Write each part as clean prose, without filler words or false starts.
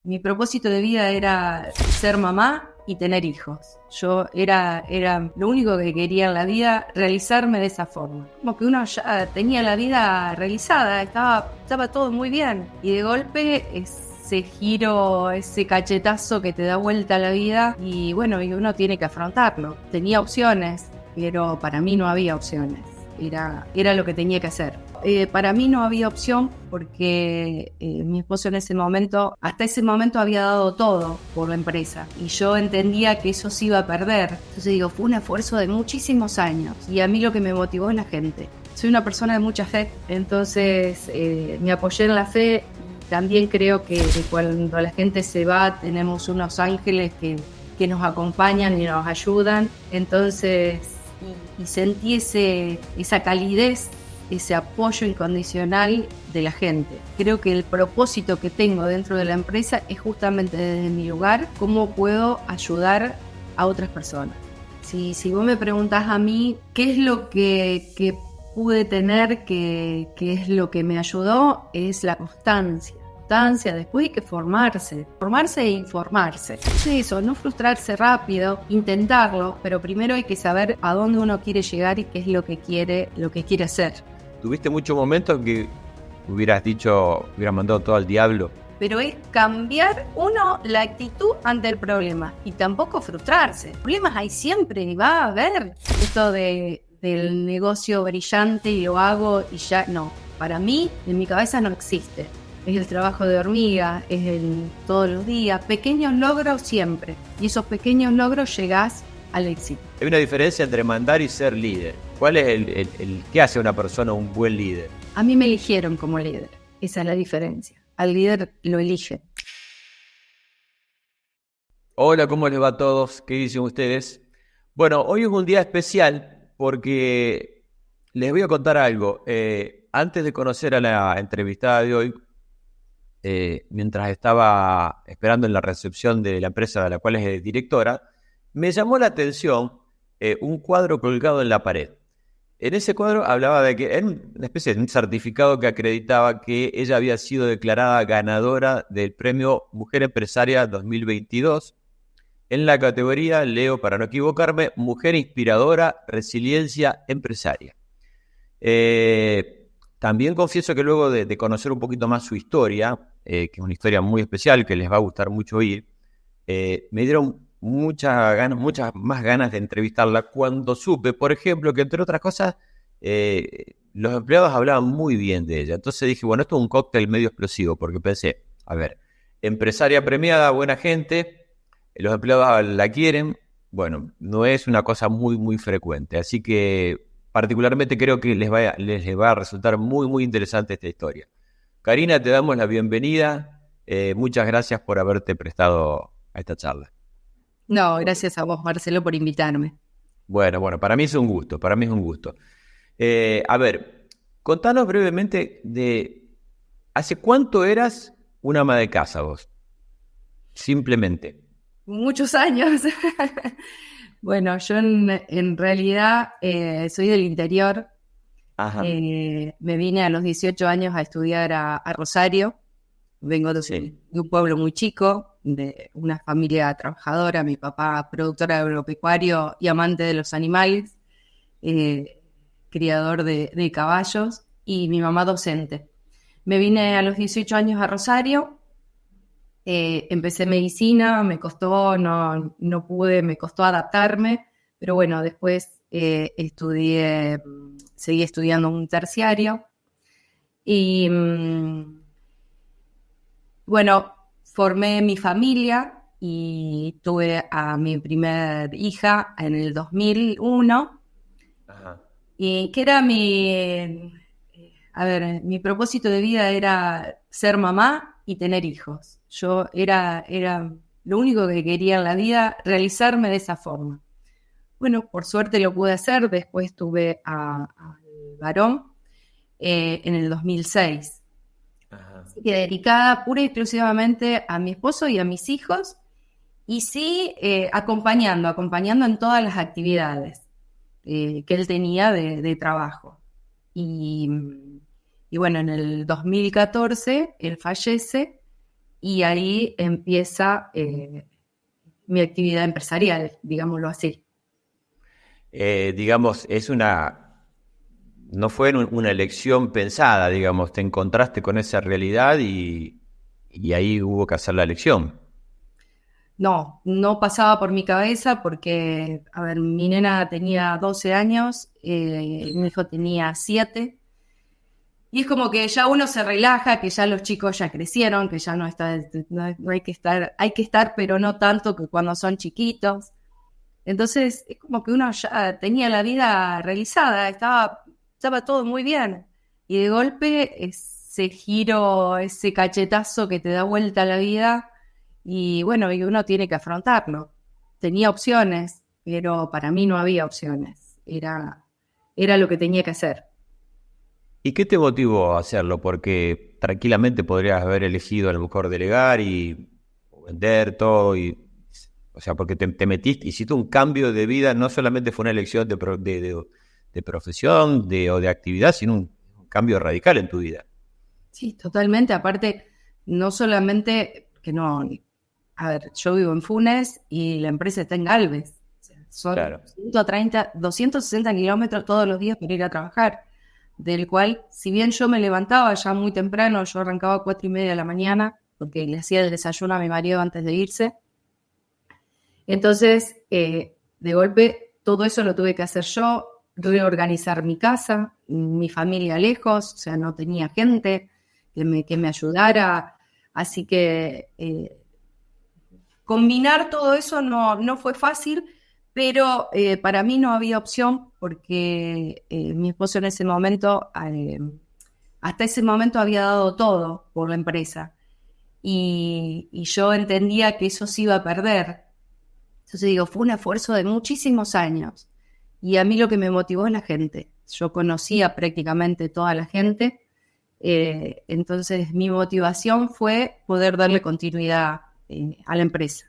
mi propósito de vida era ser mamá y tener hijos. Yo era lo único que quería en la vida, realizarme de esa forma. Como que uno ya tenía la vida realizada, estaba todo muy bien. Y de golpe ese giro, ese cachetazo que te da vuelta a la vida, y bueno, y uno tiene que afrontarlo. Tenía opciones, pero para mí no había opciones. Era lo que tenía que hacer. Para mí no había opción porque mi esposo hasta ese momento había dado todo por la empresa y yo entendía que eso se iba a perder. Entonces digo, fue un esfuerzo de muchísimos años y a mí lo que me motivó es la gente. Soy una persona de mucha fe, entonces me apoyé en la fe. También creo que cuando la gente se va tenemos unos ángeles que nos acompañan y nos ayudan. Entonces, y sentí esa calidez, ese apoyo incondicional de la gente. Creo que el propósito que tengo dentro de la empresa es justamente desde mi lugar, cómo puedo ayudar a otras personas. Si vos me preguntás a mí qué es lo que pude tener, qué es lo que me ayudó, es la constancia. Después hay que formarse e informarse. Es eso, no frustrarse rápido, intentarlo, pero primero hay que saber a dónde uno quiere llegar y qué es lo que quiere hacer. ¿Tuviste muchos momentos en que hubieras mandado todo al diablo? Pero es cambiar la actitud ante el problema y tampoco frustrarse. Problemas hay siempre y va a haber. Esto del negocio brillante y lo hago y ya no. Para mí, en mi cabeza no existe. Es el trabajo de hormiga, es el todos los días, pequeños logros siempre. Y esos pequeños logros llegás al éxito. Hay una diferencia entre mandar y ser líder. ¿Cuál es el qué hace a una persona un buen líder? A mí me eligieron como líder. Esa es la diferencia. Al líder lo elige. Hola, ¿cómo les va a todos? ¿Qué dicen ustedes? Bueno, hoy es un día especial porque les voy a contar algo. Antes de conocer a la entrevistada de hoy, mientras estaba esperando en la recepción de la empresa de la cual es directora, me llamó la atención un cuadro colgado en la pared. En ese cuadro hablaba de que era una especie de un certificado que acreditaba que ella había sido declarada ganadora del premio Mujer Empresaria 2022 en la categoría, leo para no equivocarme, Mujer Inspiradora, Resiliencia Empresaria. También confieso que luego de conocer un poquito más su historia, que es una historia muy especial, que les va a gustar mucho oír, me dieron muchas más ganas de entrevistarla cuando supe, por ejemplo, que entre otras cosas, los empleados hablaban muy bien de ella. Entonces dije, bueno, esto es un cóctel medio explosivo, porque pensé, a ver, empresaria premiada, buena gente, los empleados la quieren, bueno, no es una cosa muy, muy frecuente. Así que particularmente creo que les va a resultar muy, muy interesante esta historia. Karina, te damos la bienvenida. Muchas gracias por haberte prestado a esta charla. No, gracias a vos, Marcelo, por invitarme. Bueno, para mí es un gusto, A ver, contanos brevemente ¿hace cuánto eras una ama de casa vos? Simplemente. Muchos años. Bueno, yo en realidad soy del interior. Ajá. Me vine a los 18 años a estudiar a Rosario. Vengo de un pueblo muy chico, de una familia trabajadora, mi papá productor agropecuario y amante de los animales, criador de caballos, y mi mamá docente. Me vine a los 18 años a Rosario, empecé medicina, me costó adaptarme, pero bueno, después seguí estudiando un terciario y bueno, formé mi familia y tuve a mi primer hija en el 2001. Ajá. Y que era mi propósito de vida era ser mamá y tener hijos. Yo era lo único que quería en la vida, realizarme de esa forma. Bueno, por suerte lo pude hacer, después tuve al varón en el 2006. Ajá. Así que dedicada pura y exclusivamente a mi esposo y a mis hijos, y sí acompañando en todas las actividades que él tenía de trabajo. Y bueno, en el 2014 él fallece y ahí empieza mi actividad empresarial, digámoslo así. Digamos, no fue una elección pensada, digamos, te encontraste con esa realidad y ahí hubo que hacer la elección. No, no pasaba por mi cabeza porque, a ver, mi nena tenía 12 años, mi hijo tenía 7, y es como que ya uno se relaja, que ya los chicos ya crecieron, que ya no hay que estar, hay que estar, pero no tanto que cuando son chiquitos. Entonces, es como que uno ya tenía la vida realizada, estaba todo muy bien. Y de golpe, ese giro, ese cachetazo que te da vuelta a la vida, y bueno, y uno tiene que afrontarlo. Tenía opciones, pero para mí no había opciones. Era lo que tenía que hacer. ¿Y qué te motivó a hacerlo? Porque tranquilamente podrías haber elegido a lo mejor delegar y o vender todo o sea, porque te metiste, hiciste un cambio de vida, no solamente fue una elección de profesión o de actividad, sino un cambio radical en tu vida. Sí, totalmente. Aparte, no solamente que no. A ver, yo vivo en Funes y la empresa está en Galvez. O sea, son Claro. 130, 260 kilómetros todos los días para ir a trabajar. Del cual, si bien yo me levantaba ya muy temprano, yo arrancaba a 4:30 de la mañana, porque le hacía el desayuno a mi marido antes de irse. Entonces, de golpe, todo eso lo tuve que hacer yo, reorganizar mi casa, mi familia lejos, o sea, no tenía gente que me ayudara. Así que combinar todo eso no fue fácil, pero para mí no había opción porque mi esposo en ese momento, hasta ese momento había dado todo por la empresa y yo entendía que eso se iba a perder. Entonces digo, fue un esfuerzo de muchísimos años y a mí lo que me motivó es la gente. Yo conocía prácticamente toda la gente, entonces mi motivación fue poder darle continuidad a la empresa.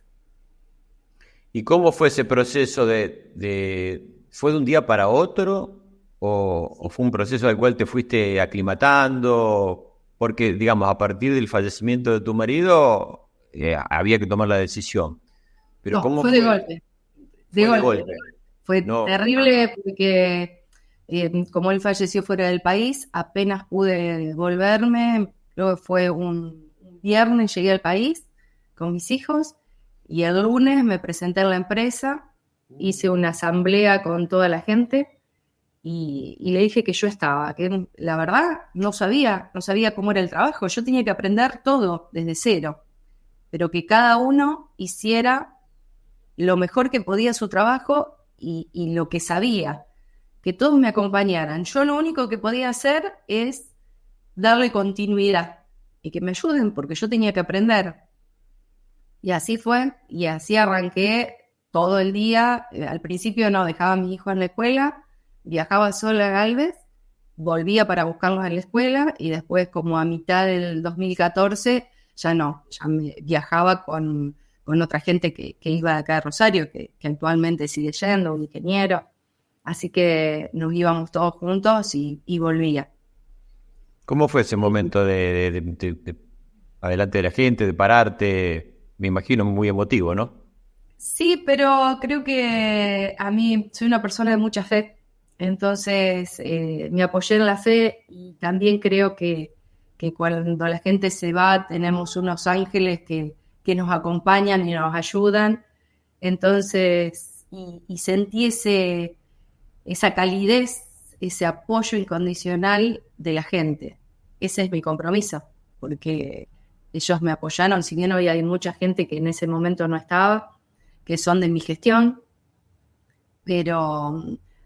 ¿Y cómo fue ese proceso fue de un día para otro o fue un proceso al cual te fuiste aclimatando? Porque, digamos, a partir del fallecimiento de tu marido, había que tomar la decisión. Pero No, ¿cómo fue de fue? golpe, de Fue de golpe. golpe. Fue No, terrible porque como él falleció fuera del país, apenas pude volverme. Luego fue un viernes, llegué al país con mis hijos y el lunes me presenté en la empresa, hice una asamblea con toda la gente y le dije que yo estaba, que la verdad no sabía cómo era el trabajo. Yo tenía que aprender todo desde cero, pero que cada uno hiciera lo mejor que podía su trabajo y lo que sabía, que todos me acompañaran. Yo lo único que podía hacer es darle continuidad y que me ayuden porque yo tenía que aprender. Y así fue, y así arranqué todo el día. Al principio no dejaba a mi hijo en la escuela, viajaba sola a Galvez, volvía para buscarlos en la escuela y después como a mitad del 2014 ya no, ya me viajaba con otra gente que iba de acá de Rosario, que actualmente sigue yendo, un ingeniero. Así que nos íbamos todos juntos y volvía. ¿cómo fue ese momento de adelante de la gente, de pararte? Me imagino muy emotivo, ¿no? Sí, pero creo que a mí soy una persona de mucha fe, entonces me apoyé en la fe y también creo que cuando la gente se va tenemos unos ángeles que nos acompañan y nos ayudan, entonces, y sentí esa calidez, ese apoyo incondicional de la gente. Ese es mi compromiso, porque ellos me apoyaron, si bien hoy hay mucha gente que en ese momento no estaba, que son de mi gestión, pero,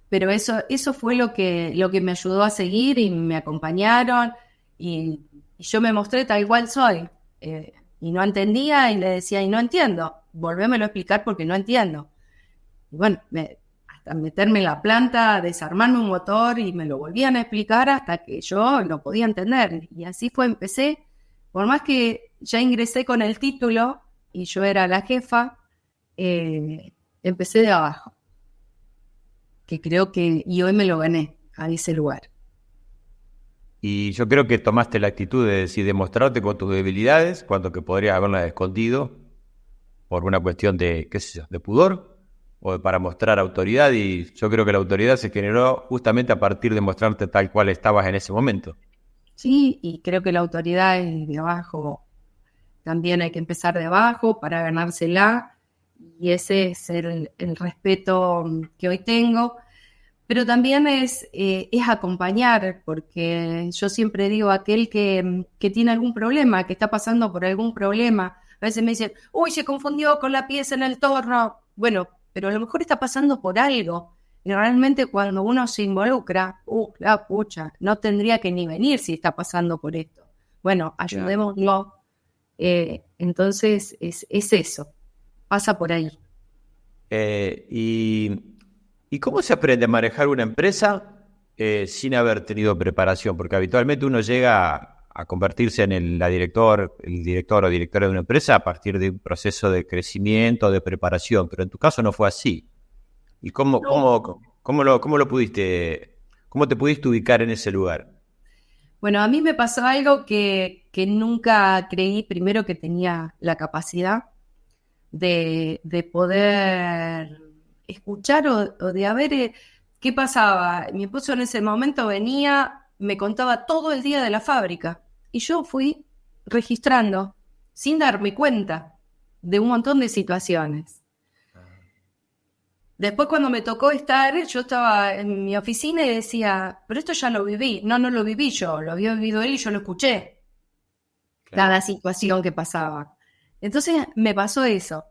pero eso fue lo que me ayudó a seguir y me acompañaron y yo me mostré tal cual soy. Y no entendía y le decía, y no entiendo, volvémelo a explicar porque no entiendo. Y bueno, hasta meterme en la planta, desarmarme un motor y me lo volvían a explicar hasta que yo lo podía entender. Y así fue, empecé, por más que ya ingresé con el título y yo era la jefa, empecé de abajo, que creo que, y hoy me lo gané a ese lugar. Y yo creo que tomaste la actitud de decir, demostrarte con tus debilidades, cuando que podrías haberlas escondido por una cuestión de, qué sé yo, de pudor o para mostrar autoridad. Y yo creo que la autoridad se generó justamente a partir de mostrarte tal cual estabas en ese momento. Sí, y creo que la autoridad es de abajo. También hay que empezar de abajo para ganársela. Y ese es el respeto que hoy tengo. Pero también es acompañar, porque yo siempre digo, aquel que tiene algún problema, que está pasando por algún problema, a veces me dicen, uy, se confundió con la pieza en el torno. Bueno, pero a lo mejor está pasando por algo. Y realmente cuando uno se involucra, la pucha, no tendría que ni venir si está pasando por esto. Bueno, ayudémoslo. Entonces es eso, pasa por ahí. ¿Y cómo se aprende a manejar una empresa sin haber tenido preparación? Porque habitualmente uno llega a convertirse en el director o directora de una empresa a partir de un proceso de crecimiento, de preparación, pero en tu caso no fue así. ¿Y cómo lo pudiste, cómo te pudiste ubicar en ese lugar? Bueno, a mí me pasó algo que nunca creí, primero que tenía la capacidad de poder escuchar o de haber qué pasaba. Mi esposo en ese momento venía, me contaba todo el día de la fábrica y yo fui registrando sin darme cuenta de un montón de situaciones. Después cuando me tocó estar, yo estaba en mi oficina y decía, pero esto ya lo viví. No lo viví yo, lo había vivido él y yo lo escuché. Claro. Cada situación que pasaba. Entonces me pasó eso.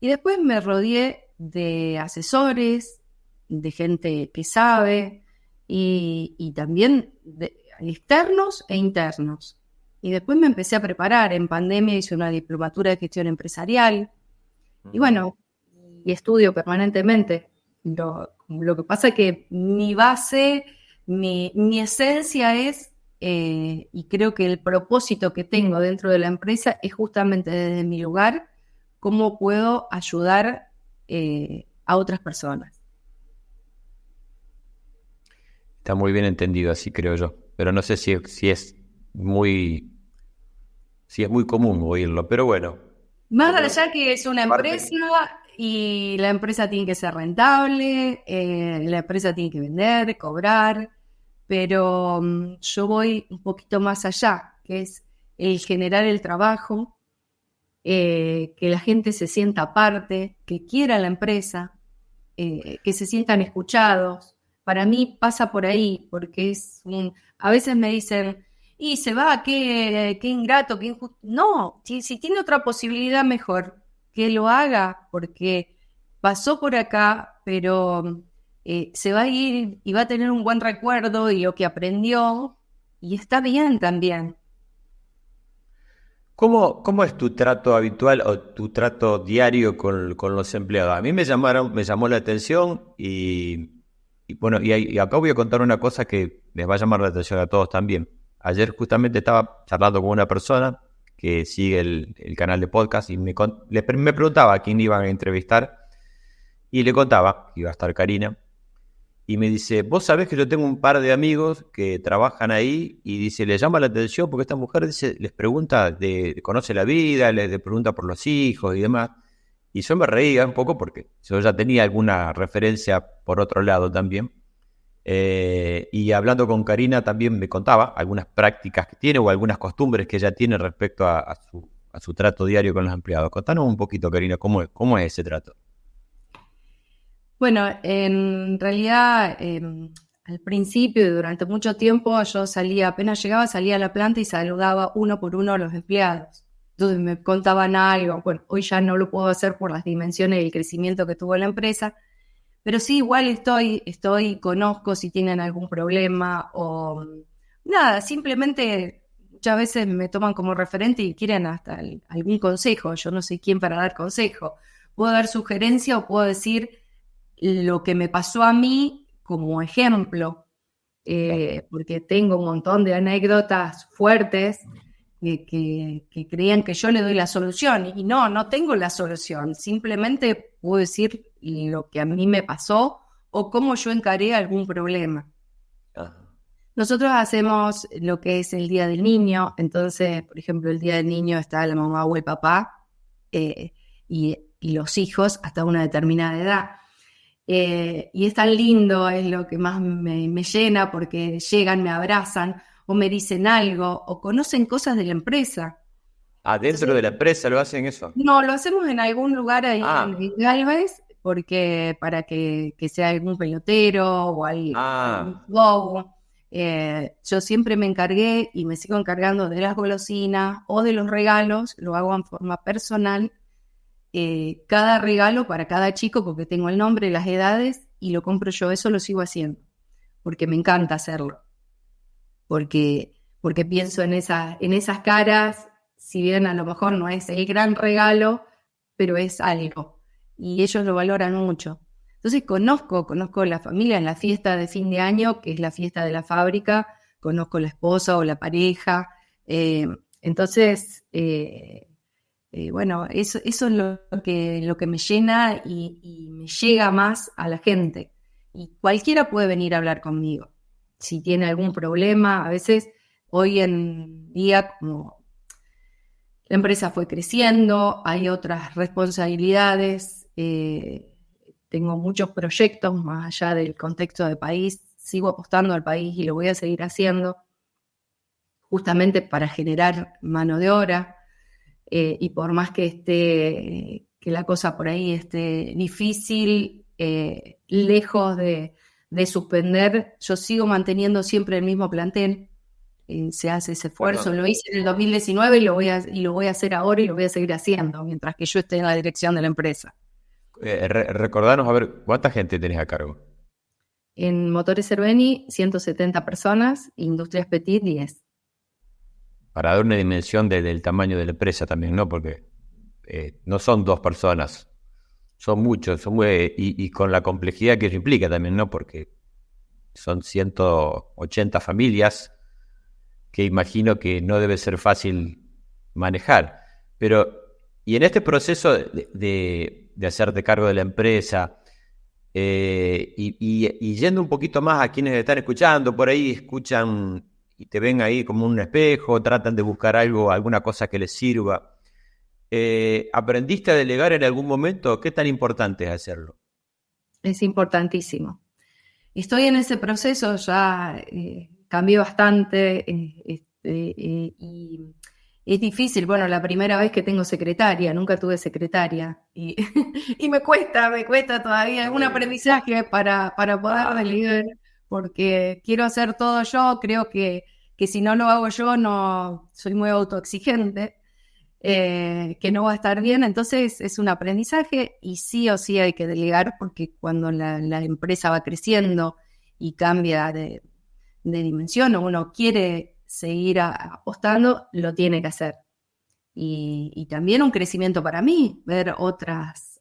Y después me rodeé de asesores, de gente que sabe y también de externos e internos. Y después me empecé a preparar. En pandemia hice una diplomatura de gestión empresarial. Y bueno, y estudio permanentemente. Lo que pasa es que mi base, mi esencia es, y creo que el propósito que tengo dentro de la empresa es justamente desde mi lugar, cómo puedo ayudar a otras personas. Está muy bien entendido, así creo yo. Pero no sé si es muy común oírlo, pero bueno. Más allá que es una Parte. empresa y la empresa tiene que ser rentable, la empresa tiene que vender, cobrar, pero yo voy un poquito más allá, que es el generar el trabajo, que la gente se sienta parte, que quiera la empresa, que se sientan escuchados. Para mí pasa por ahí, porque a veces me dicen, y se va, qué ingrato, qué injusto. No, si tiene otra posibilidad mejor, que lo haga, porque pasó por acá, pero se va a ir y va a tener un buen recuerdo y lo que aprendió, y está bien también. ¿Cómo es tu trato habitual o tu trato diario con los empleados? A mí me llamó la atención y bueno, y acá voy a contar una cosa que les va a llamar la atención a todos también. Ayer justamente estaba charlando con una persona que sigue el canal de podcast y me preguntaba a quién iban a entrevistar y le contaba que iba a estar Karina. Y me dice, vos sabés que yo tengo un par de amigos que trabajan ahí y dice, le llama la atención porque esta mujer dice, les pregunta, conoce la vida, les pregunta por los hijos y demás. Y yo me reía un poco porque yo ya tenía alguna referencia por otro lado también. Y hablando con Karina también me contaba algunas prácticas que tiene o algunas costumbres que ella tiene respecto a su trato diario con los empleados. Contanos un poquito, Karina, cómo es ese trato. Bueno, en realidad, al principio y durante mucho tiempo, yo salía, apenas llegaba, salía a la planta y saludaba uno por uno a los empleados. Entonces me contaban algo. Bueno, hoy ya no lo puedo hacer por las dimensiones y el crecimiento que tuvo la empresa, pero sí, igual conozco si tienen algún problema o nada, simplemente muchas veces me toman como referente y quieren hasta algún consejo. Yo no soy quién para dar consejo. Puedo dar sugerencia o puedo decir lo que me pasó a mí como ejemplo, porque tengo un montón de anécdotas fuertes que creían que yo le doy la solución y no tengo la solución, simplemente puedo decir lo que a mí me pasó o cómo yo encaré algún problema. Ajá. Nosotros hacemos lo que es el Día del Niño, entonces, por ejemplo, el Día del Niño está la mamá o el papá y los hijos hasta una determinada edad. Y es tan lindo, es lo que más me llena porque llegan, me abrazan o me dicen algo o conocen cosas de la empresa. ¿Dentro Entonces, de la empresa lo hacen eso? no, lo hacemos en algún lugar ahí Ah, en Galvez, porque para que sea algún pelotero o algún ah, bobo. Yo siempre me encargué y me sigo encargando de las golosinas o de los regalos, lo hago en forma personal. Cada regalo para cada chico, porque tengo el nombre, las edades, y lo compro yo, eso lo sigo haciendo, porque me encanta hacerlo, porque pienso en esas caras, si bien a lo mejor no es el gran regalo, pero es algo, y ellos lo valoran mucho. Entonces conozco la familia en la fiesta de fin de año, que es la fiesta de la fábrica, conozco la esposa o la pareja, entonces, bueno, eso es lo que me llena y me llega más a la gente. Y cualquiera puede venir a hablar conmigo si tiene algún problema. A veces, hoy en día, como la empresa fue creciendo, hay otras responsabilidades, tengo muchos proyectos más allá del contexto del país, sigo apostando al país y lo voy a seguir haciendo justamente para generar mano de obra, y por más que que la cosa por ahí esté difícil, lejos de suspender, yo sigo manteniendo siempre el mismo plantel. Se hace ese esfuerzo, perdón. lo hice en el 2019 y lo voy a hacer ahora y lo voy a seguir haciendo mientras que yo esté en la dirección de la empresa. Recordanos, a ver, ¿cuánta gente tenés a cargo? En Motores Cerveni, 170 personas, Industrias Petit, 10. Para dar una dimensión del tamaño de la empresa también, ¿no? Porque no son dos personas, son muchos, y con la complejidad que eso implica también, ¿no? Porque son 180 familias que imagino que no debe ser fácil manejar. Pero, y en este proceso de hacerte cargo de la empresa, y yendo un poquito más a quienes están escuchando, por ahí escuchan y te ven ahí como un espejo, tratan de buscar algo, alguna cosa que les sirva. ¿Aprendiste a delegar en algún momento? ¿Qué tan importante es hacerlo? Es importantísimo. Estoy en ese proceso, ya cambié bastante, y es difícil. Bueno, la primera vez que tengo secretaria, nunca tuve secretaria y, y me cuesta todavía, es un aprendizaje para poder delegar, porque quiero hacer todo yo, creo que si no lo hago yo, no soy muy autoexigente, que no va a estar bien, entonces es un aprendizaje y sí o sí hay que delegar porque cuando la empresa va creciendo y cambia de dimensión o uno quiere seguir apostando, lo tiene que hacer. Y también un crecimiento para mí, ver otras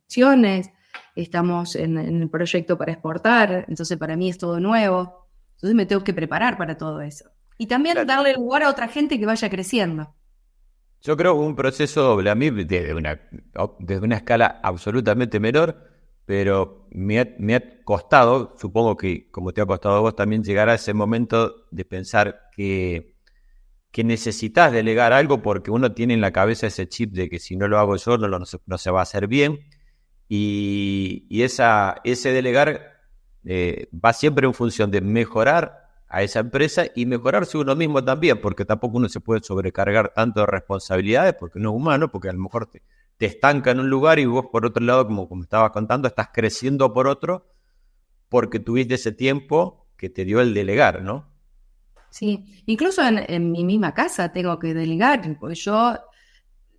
opciones. Estamos en el proyecto para exportar, entonces para mí es todo nuevo. Entonces me tengo que preparar para todo eso. Y también Claro. darle lugar a otra gente que vaya creciendo. Yo creo que un proceso doble a mí desde una escala absolutamente menor, pero me ha costado, supongo que como te ha costado a vos también, llegar a ese momento de pensar que necesitas delegar algo porque uno tiene en la cabeza ese chip de que si no lo hago yo no se va a hacer bien, y ese delegar va siempre en función de mejorar a esa empresa y mejorarse uno mismo también, porque tampoco uno se puede sobrecargar tanto de responsabilidades, porque no es humano, porque a lo mejor te estanca en un lugar y vos por otro lado, como estabas contando, estás creciendo por otro, porque tuviste ese tiempo que te dio el delegar, ¿no? Sí, incluso en mi misma casa tengo que delegar, porque yo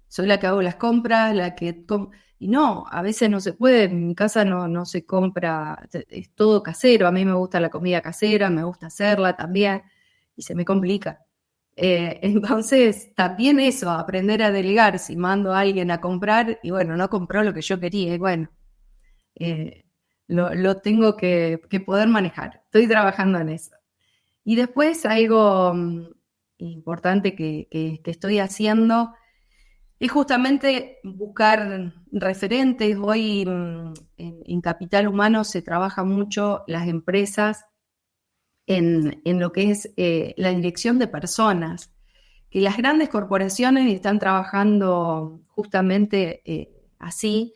soy la que hago las compras, y no, a veces no se puede, en mi casa no se compra, es todo casero, a mí me gusta la comida casera, me gusta hacerla también, y se me complica. Entonces, también eso, aprender a delegar, si mando a alguien a comprar, y bueno, no compró lo que yo quería, y bueno, eh, lo tengo que poder manejar, estoy trabajando en eso. Y después algo importante que estoy haciendo es justamente buscar referentes. Hoy en Capital Humano se trabaja mucho las empresas en lo que es la dirección de personas, que las grandes corporaciones están trabajando justamente así,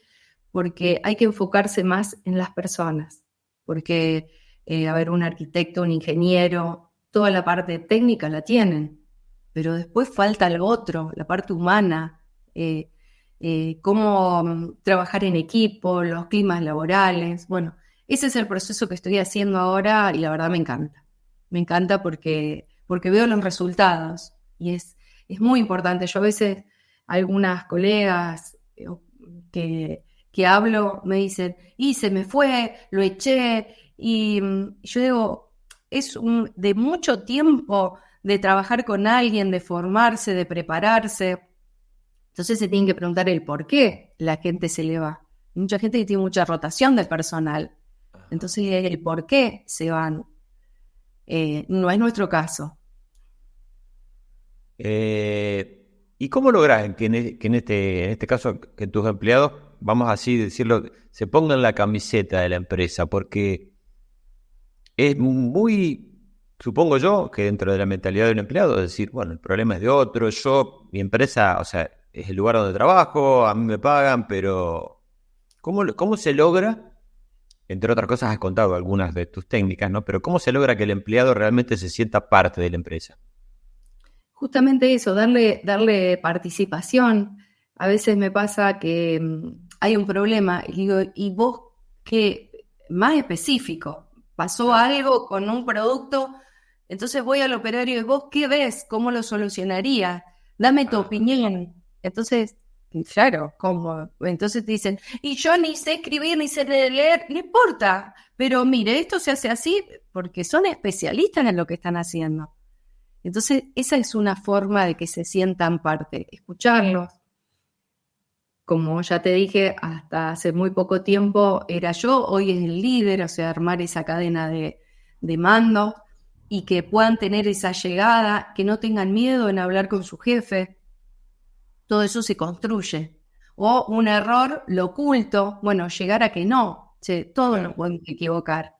porque hay que enfocarse más en las personas, porque, un arquitecto, un ingeniero, toda la parte técnica la tienen, pero después falta lo otro, la parte humana, cómo trabajar en equipo, los climas laborales. Bueno, ese es el proceso que estoy haciendo ahora y la verdad me encanta. Me encanta porque veo los resultados y es muy importante. Yo a veces, algunas colegas que hablo me dicen, y se me fue, lo eché, y yo digo, es de mucho tiempo de trabajar con alguien, de formarse, de prepararse. Entonces se tienen que preguntar el por qué la gente se le va. Hay mucha gente que tiene mucha rotación de personal. Entonces el por qué se van. No es nuestro caso. ¿Y cómo logras que en este caso, que tus empleados, vamos así decirlo, se pongan la camiseta de la empresa? Porque es muy, supongo yo, que dentro de la mentalidad de un empleado, es decir, bueno, el problema es de otro, mi empresa, o sea, es el lugar donde trabajo, a mí me pagan, pero ¿cómo se logra? Entre otras cosas has contado algunas de tus técnicas, ¿no? Pero ¿cómo se logra que el empleado realmente se sienta parte de la empresa? Justamente eso, darle participación. A veces me pasa que hay un problema y digo, ¿y vos qué? Más específico, pasó algo con un producto, entonces voy al operario y vos qué ves, cómo lo solucionarías, dame tu opinión. Entonces, claro, ¿cómo? Entonces te dicen, y yo ni sé escribir ni sé leer, no importa, pero mire, esto se hace así porque son especialistas en lo que están haciendo. Entonces, esa es una forma de que se sientan parte, escucharlos. Como ya te dije, hasta hace muy poco tiempo era yo, hoy es el líder, o sea, armar esa cadena de mando y que puedan tener esa llegada, que no tengan miedo en hablar con su jefe. Todo eso se construye. O un error, lo oculto, bueno, llegar a que no, todos nos podemos equivocar.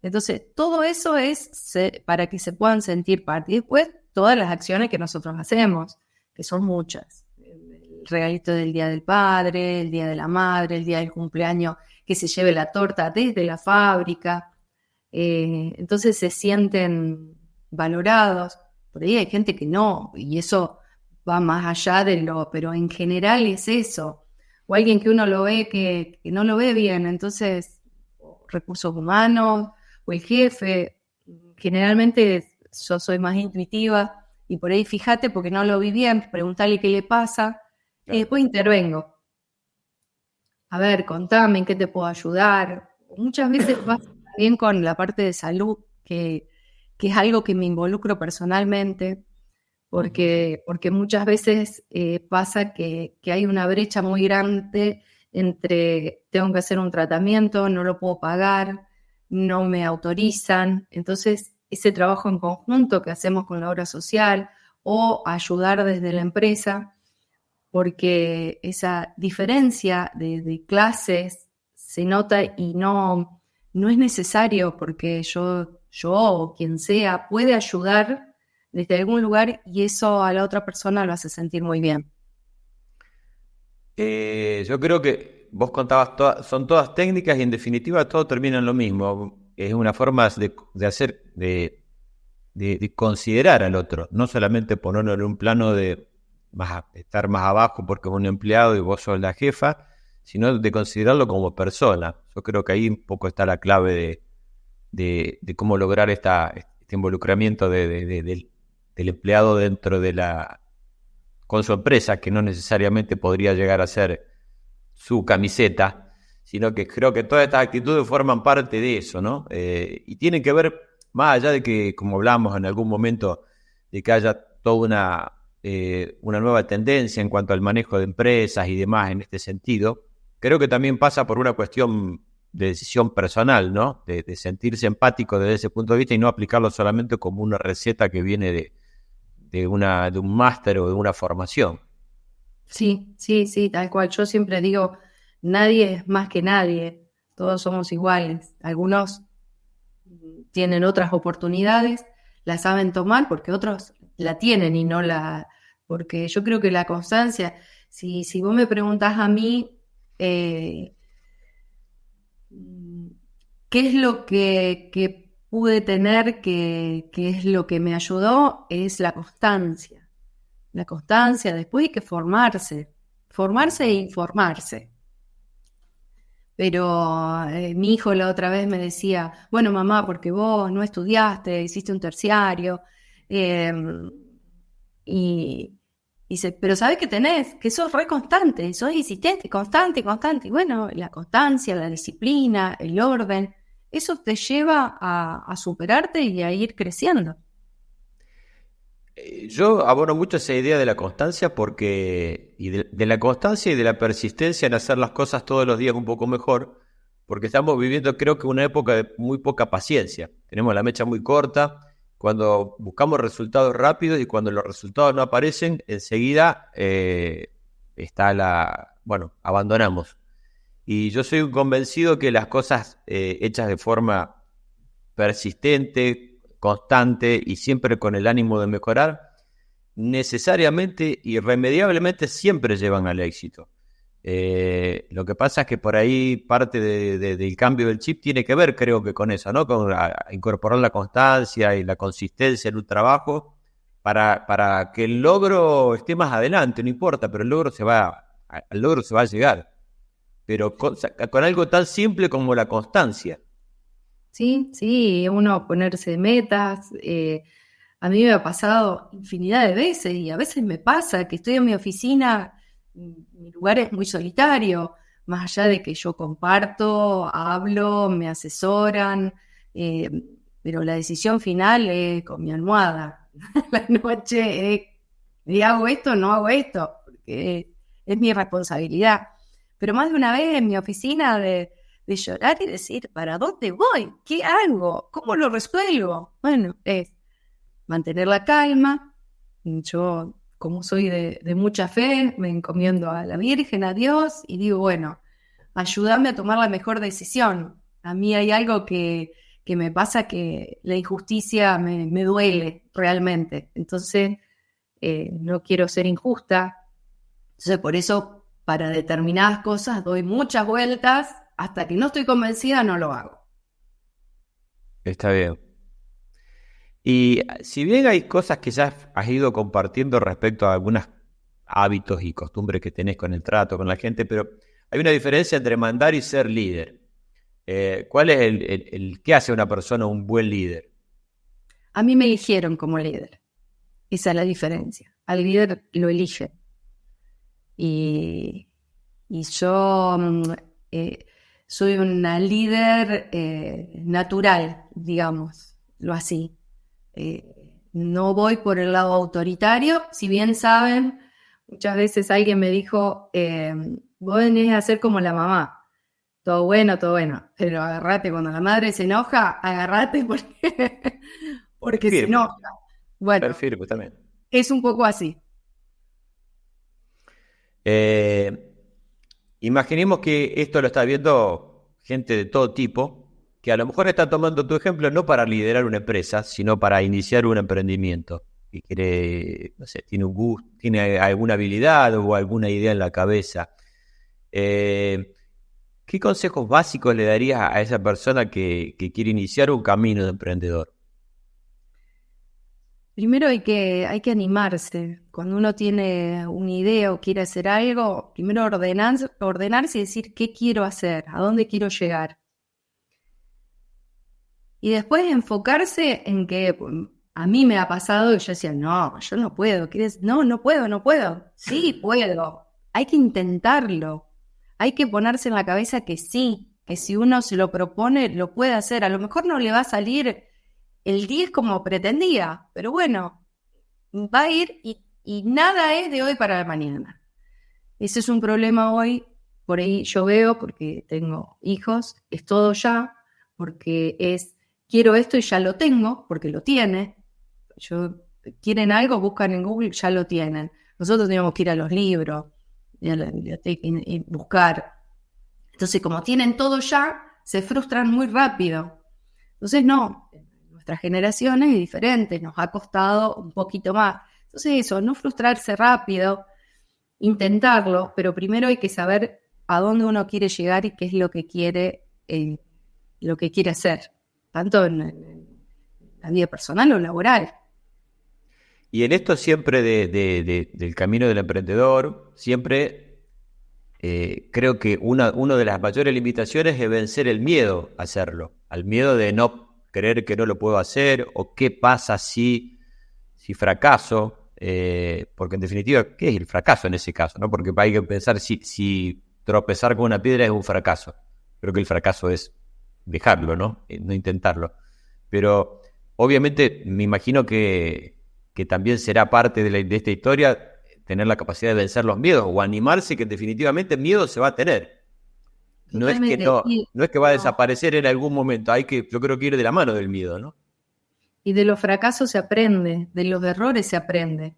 Entonces, todo eso es para que se puedan sentir parte. Y después, todas las acciones que nosotros hacemos, que son muchas. El regalito del Día del Padre, el Día de la Madre, el día del cumpleaños, que se lleve la torta desde la fábrica. Entonces se sienten valorados. Por ahí hay gente que no, y eso va más allá pero en general es eso. O alguien que uno lo ve que no lo ve bien, entonces, recursos humanos, o el jefe. Generalmente yo soy más intuitiva y por ahí fíjate porque no lo vi bien, preguntarle qué le pasa y después intervengo. A ver, contame en qué te puedo ayudar. Muchas veces pasa también con la parte de salud, que es algo que me involucro personalmente, porque muchas veces pasa que hay una brecha muy grande entre tengo que hacer un tratamiento, no lo puedo pagar, no me autorizan. Entonces, ese trabajo en conjunto que hacemos con la obra social o ayudar desde la empresa, porque esa diferencia de clases se nota y no es necesario, porque yo o quien sea puede ayudar desde algún lugar y eso a la otra persona lo hace sentir muy bien. Yo creo que vos contabas, son todas técnicas y en definitiva todo termina en lo mismo. Es una forma de hacer, de considerar al otro, no solamente ponerlo en un plano de estar más abajo porque es un empleado y vos sos la jefa, sino de considerarlo como persona. Yo creo que ahí un poco está la clave de cómo lograr este involucramiento del empleado dentro con su empresa, que no necesariamente podría llegar a ser su camiseta, sino que creo que todas estas actitudes forman parte de eso, ¿no? Y tienen que ver, más allá de que, como hablamos en algún momento, de que haya toda una nueva tendencia en cuanto al manejo de empresas y demás en este sentido, creo que también pasa por una cuestión de decisión personal, ¿no? De sentirse empático desde ese punto de vista y no aplicarlo solamente como una receta que viene de un máster o de una formación. Sí, sí, sí, tal cual. Yo siempre digo, nadie es más que nadie, todos somos iguales. Algunos tienen otras oportunidades, la saben tomar porque otros la tienen y no la... Porque yo creo que la constancia, si vos me preguntás a mí, ¿qué es lo que pude tener, que es lo que me ayudó? Es la constancia. La constancia, después hay que formarse e informarse. Pero mi hijo la otra vez me decía, bueno, mamá, porque vos no estudiaste, hiciste un terciario, eh, y dice, pero sabés que tenés, que sos re constante, sos insistente, constante, constante. Y bueno, la constancia, la disciplina, el orden, eso te lleva a superarte y a ir creciendo. Yo abono mucho esa idea de la constancia porque, y de la constancia y de la persistencia en hacer las cosas todos los días un poco mejor, porque estamos viviendo creo que una época de muy poca paciencia. Tenemos la mecha muy corta, cuando buscamos resultados rápidos y cuando los resultados no aparecen, enseguida bueno, abandonamos. Y yo soy un convencido que las cosas hechas de forma persistente, constante y siempre con el ánimo de mejorar, necesariamente, irremediablemente, siempre llevan al éxito. Lo que pasa es que por ahí parte del cambio del chip tiene que ver, creo que con eso, ¿no? Con incorporar la constancia y la consistencia en un trabajo para que el logro esté más adelante, no importa, pero al logro se va a llegar. Pero con algo tan simple como la constancia. Sí, sí, uno ponerse metas. A mí me ha pasado infinidad de veces y a veces me pasa que estoy en mi oficina, mi lugar es muy solitario, más allá de que yo comparto, hablo, me asesoran, eh, pero la decisión final es con mi almohada. La noche ¿y hago esto o no hago esto? Porque es mi responsabilidad. Pero más de una vez en mi oficina de llorar y decir, ¿para dónde voy? ¿Qué hago? ¿Cómo lo resuelvo? Bueno, es mantener la calma. Yo, como soy de mucha fe, me encomiendo a la Virgen, a Dios, y digo, bueno, ayúdame a tomar la mejor decisión. A mí hay algo que me pasa que la injusticia me duele realmente. Entonces, no quiero ser injusta. Entonces, por eso, para determinadas cosas doy muchas vueltas. Hasta que no estoy convencida, no lo hago. Está bien. Y si bien hay cosas que ya has ido compartiendo respecto a algunos hábitos y costumbres que tenés con el trato con la gente, pero hay una diferencia entre mandar y ser líder. ¿Cuál es el qué hace una persona un buen líder? A mí me eligieron como líder. Esa es la diferencia. Al líder lo elige. Y yo soy una líder natural, digámoslo así. No voy por el lado autoritario, si bien saben, muchas veces alguien me dijo, vos venís a ser como la mamá, todo bueno, pero agarrate, cuando la madre se enoja, agarrate porque se Firme, enoja. Bueno, ser firme también. es un poco así. Eh, Imaginemos que esto lo está viendo gente de todo tipo, que a lo mejor está tomando tu ejemplo no para liderar una empresa, sino para iniciar un emprendimiento. Que quiere, no sé, tiene un gusto, tiene alguna habilidad o alguna idea en la cabeza. ¿Qué consejos básicos le darías a esa persona que quiere iniciar un camino de emprendedor? Primero hay que animarse. Cuando uno tiene una idea o quiere hacer algo, primero ordenarse y decir qué quiero hacer, a dónde quiero llegar. Y después enfocarse en que a mí me ha pasado y yo decía, no, yo no puedo. No, no puedo, no puedo. Sí, puedo. Hay que intentarlo. Hay que ponerse en la cabeza que sí, que si uno se lo propone, lo puede hacer. A lo mejor no le va a salir el 10 como pretendía, pero bueno, va a ir y nada es de hoy para mañana. Ese es un problema hoy, por ahí yo veo, porque tengo hijos, es todo ya, porque quiero esto y ya lo tengo, porque lo tiene. Quieren algo, buscan en Google, ya lo tienen. Nosotros teníamos que ir a los libros, y a la biblioteca y buscar. Entonces, como tienen todo ya, se frustran muy rápido. Entonces, no, nuestra generación es diferente, nos ha costado un poquito más. Entonces eso, no frustrarse rápido, intentarlo, pero primero hay que saber a dónde uno quiere llegar y qué es lo que quiere hacer, tanto en la vida personal o laboral. Y en esto siempre del camino del emprendedor, siempre creo que una de las mayores limitaciones es vencer el miedo a hacerlo, al miedo de no creer que no lo puedo hacer, o qué pasa si fracaso, porque en definitiva, ¿qué es el fracaso en ese caso? ¿No? Porque hay que pensar si tropezar con una piedra es un fracaso. Creo que el fracaso es dejarlo, ¿no? No intentarlo. Pero obviamente me imagino que también será parte de esta historia tener la capacidad de vencer los miedos o animarse, que definitivamente miedo se va a tener. No es que no es que va a desaparecer en algún momento, yo creo que ir de la mano del miedo, ¿no? Y de los fracasos se aprende, de los errores se aprende.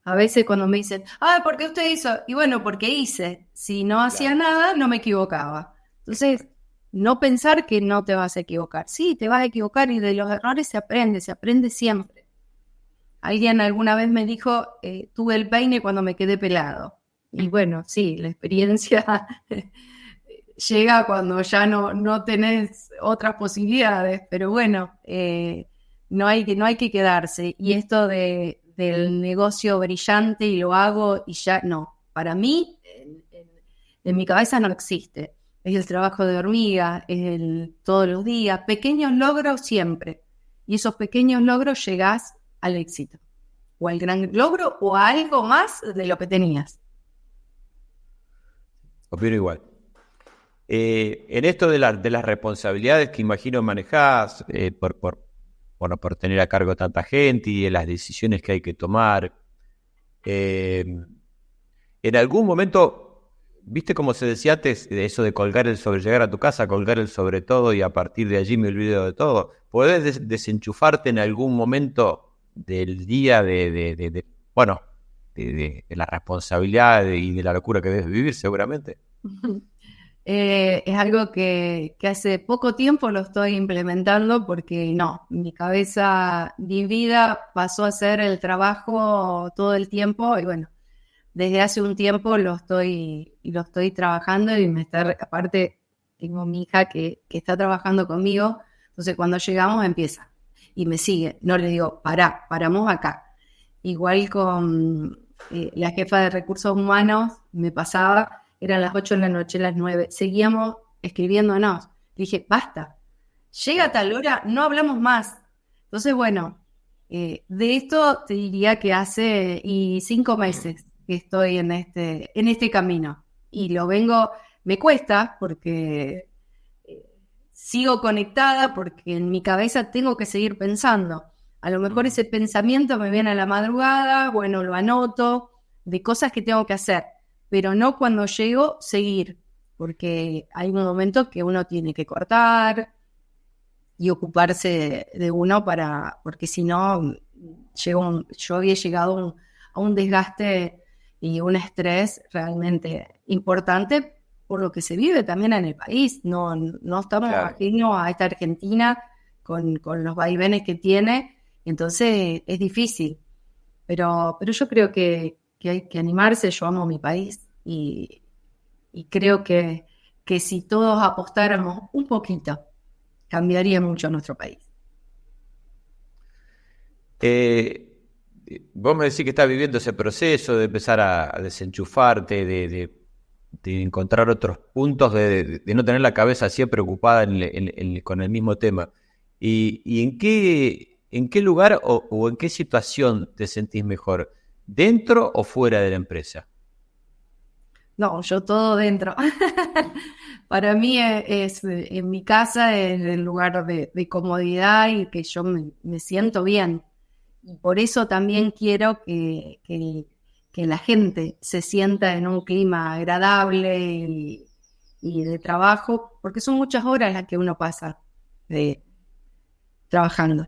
A veces cuando me dicen, ¿por qué usted hizo? Y bueno, porque hice. Si no hacía nada, no me equivocaba. Entonces, no pensar que no te vas a equivocar. Sí, te vas a equivocar, y de los errores se aprende siempre. Alguien alguna vez me dijo, tuve el peine cuando me quedé pelado. Y bueno, sí, la experiencia llega cuando ya no tenés otras posibilidades, pero bueno, no hay que quedarse. Y esto del negocio brillante y lo hago y ya no. Para mí, en mi cabeza no existe. Es el trabajo de hormiga, es todos los días, pequeños logros siempre. Y esos pequeños logros llegás al éxito, o al gran logro, o a algo más de lo que tenías. Opino igual. En esto de las responsabilidades que imagino manejás, por tener a cargo tanta gente y de las decisiones que hay que tomar, en algún momento, ¿viste cómo se decía antes, de eso de colgar llegar a tu casa, colgar el sobre todo y a partir de allí me olvido de todo? ¿Podés desenchufarte en algún momento del día de la responsabilidad y de la locura que debes vivir, seguramente? Es algo que hace poco tiempo lo estoy implementando, porque mi cabeza, mi vida pasó a ser el trabajo todo el tiempo, y bueno, desde hace un tiempo lo estoy trabajando, y aparte tengo mi hija que está trabajando conmigo, entonces cuando llegamos empieza y me sigue, no le digo, paramos acá. Igual con la jefa de recursos humanos me pasaba, eran las 8 de la noche, las 9, seguíamos escribiéndonos. Le dije, basta, llega a tal hora, no hablamos más. Entonces, bueno, de esto te diría que hace 5 meses que estoy en este camino. Y me cuesta porque sigo conectada, porque en mi cabeza tengo que seguir pensando. A lo mejor ese pensamiento me viene a la madrugada, bueno, lo anoto, de cosas que tengo que hacer, pero no cuando llego seguir, porque hay un momento que uno tiene que cortar y ocuparse de uno porque si no, yo había llegado a un desgaste y un estrés realmente importante por lo que se vive también en el país. No estamos ajenos a esta Argentina con los vaivenes que tiene, entonces es difícil. Pero yo creo que hay que animarse. Yo amo mi país y creo que si todos apostáramos un poquito, cambiaría mucho nuestro país. Vos me decís que estás viviendo ese proceso de empezar a desenchufarte, de encontrar otros puntos, de no tener la cabeza siempre ocupada con el mismo tema. ¿Y en qué lugar o en qué situación te sentís mejor? ¿Dentro o fuera de la empresa? No, yo todo dentro. Para mí es en mi casa, es el lugar de comodidad y que yo me siento bien. Y por eso también quiero que la gente se sienta en un clima agradable y de trabajo, porque son muchas horas las que uno pasa trabajando.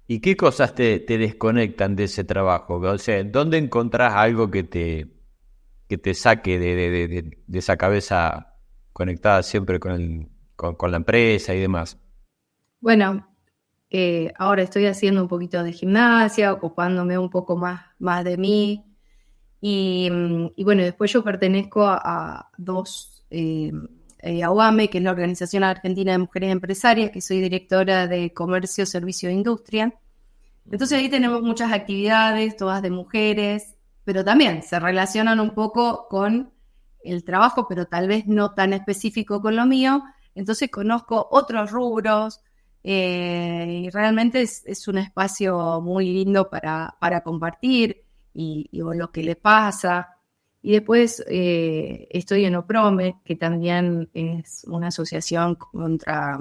¿Y qué cosas te desconectan de ese trabajo? O sea, ¿dónde encontrás algo que te saque de esa cabeza conectada siempre con la empresa y demás? Bueno, ahora estoy haciendo un poquito de gimnasia, ocupándome un poco más de mí. Y bueno, después yo pertenezco a dos, a UAME, que es la Organización Argentina de Mujeres Empresarias, que soy directora de Comercio, Servicio e Industria. Entonces ahí tenemos muchas actividades, todas de mujeres, pero también se relacionan un poco con el trabajo, pero tal vez no tan específico con lo mío. Entonces conozco otros rubros, y realmente es un espacio muy lindo para compartir y lo que le pasa. Y después estoy en OPROME, que también es una asociación contra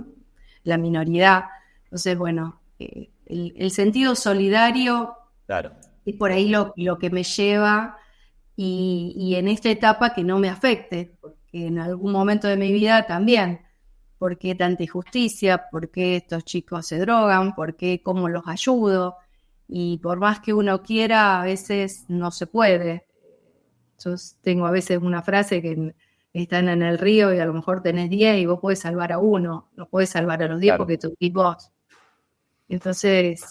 la minoridad. Entonces, bueno, el sentido solidario Claro. es por ahí lo que me lleva y en esta etapa que no me afecte, porque en algún momento de mi vida también, ¿por qué tanta injusticia? ¿Por qué estos chicos se drogan? ¿Por qué cómo los ayudo? Y por más que uno quiera, a veces no se puede. Yo tengo a veces una frase que están en el río y a lo mejor tenés 10 y vos podés salvar a uno, no podés salvar a los 10 Claro. porque tú y vos. Entonces,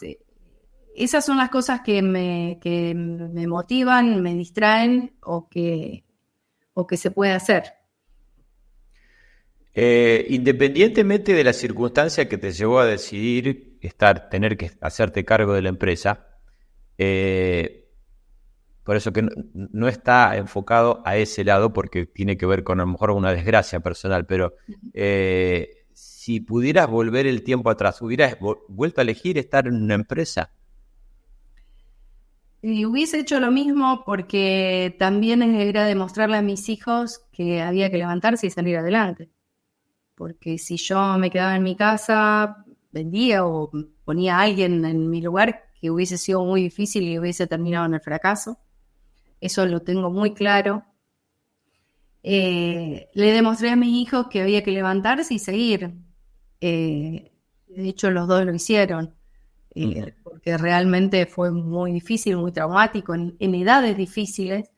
esas son las cosas que me motivan, me distraen o que se puede hacer. Independientemente de la circunstancia que te llevó a decidir tener que hacerte cargo de la empresa, por eso que no está enfocado a ese lado, porque tiene que ver con a lo mejor una desgracia personal, pero si pudieras volver el tiempo atrás, ¿hubieras vuelto a elegir estar en una empresa? Y hubiese hecho lo mismo porque también era demostrarle a mis hijos que había que levantarse y salir adelante. Porque si yo me quedaba en mi casa, vendía o ponía a alguien en mi lugar, que hubiese sido muy difícil y hubiese terminado en el fracaso. Eso lo tengo muy claro. Le demostré a mis hijos que había que levantarse y seguir. De hecho, los dos lo hicieron. Porque realmente fue muy difícil, muy traumático, en edades difíciles,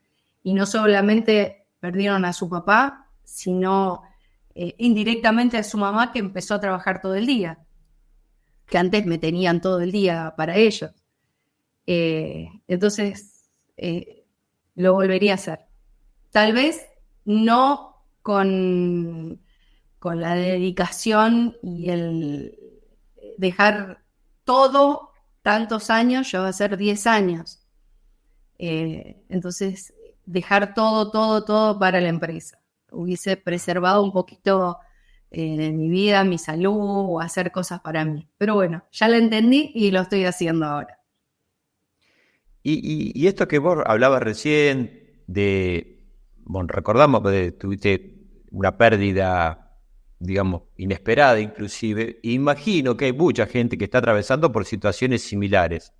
y no solamente perdieron a su papá, sino indirectamente a su mamá, que empezó a trabajar todo el día, que antes me tenían todo el día para ellos. Entonces, lo volvería a hacer. Tal vez no con la dedicación y el dejar todo tantos años. Yo va a ser 10 años. Entonces, dejar todo para la empresa. Hubiese preservado un poquito mi vida, mi salud, o hacer cosas para mí. Pero bueno, ya lo entendí y lo estoy haciendo ahora. Y esto que vos hablabas recién bueno, recordamos que tuviste una pérdida, digamos, inesperada inclusive. Imagino que hay mucha gente que está atravesando por situaciones similares.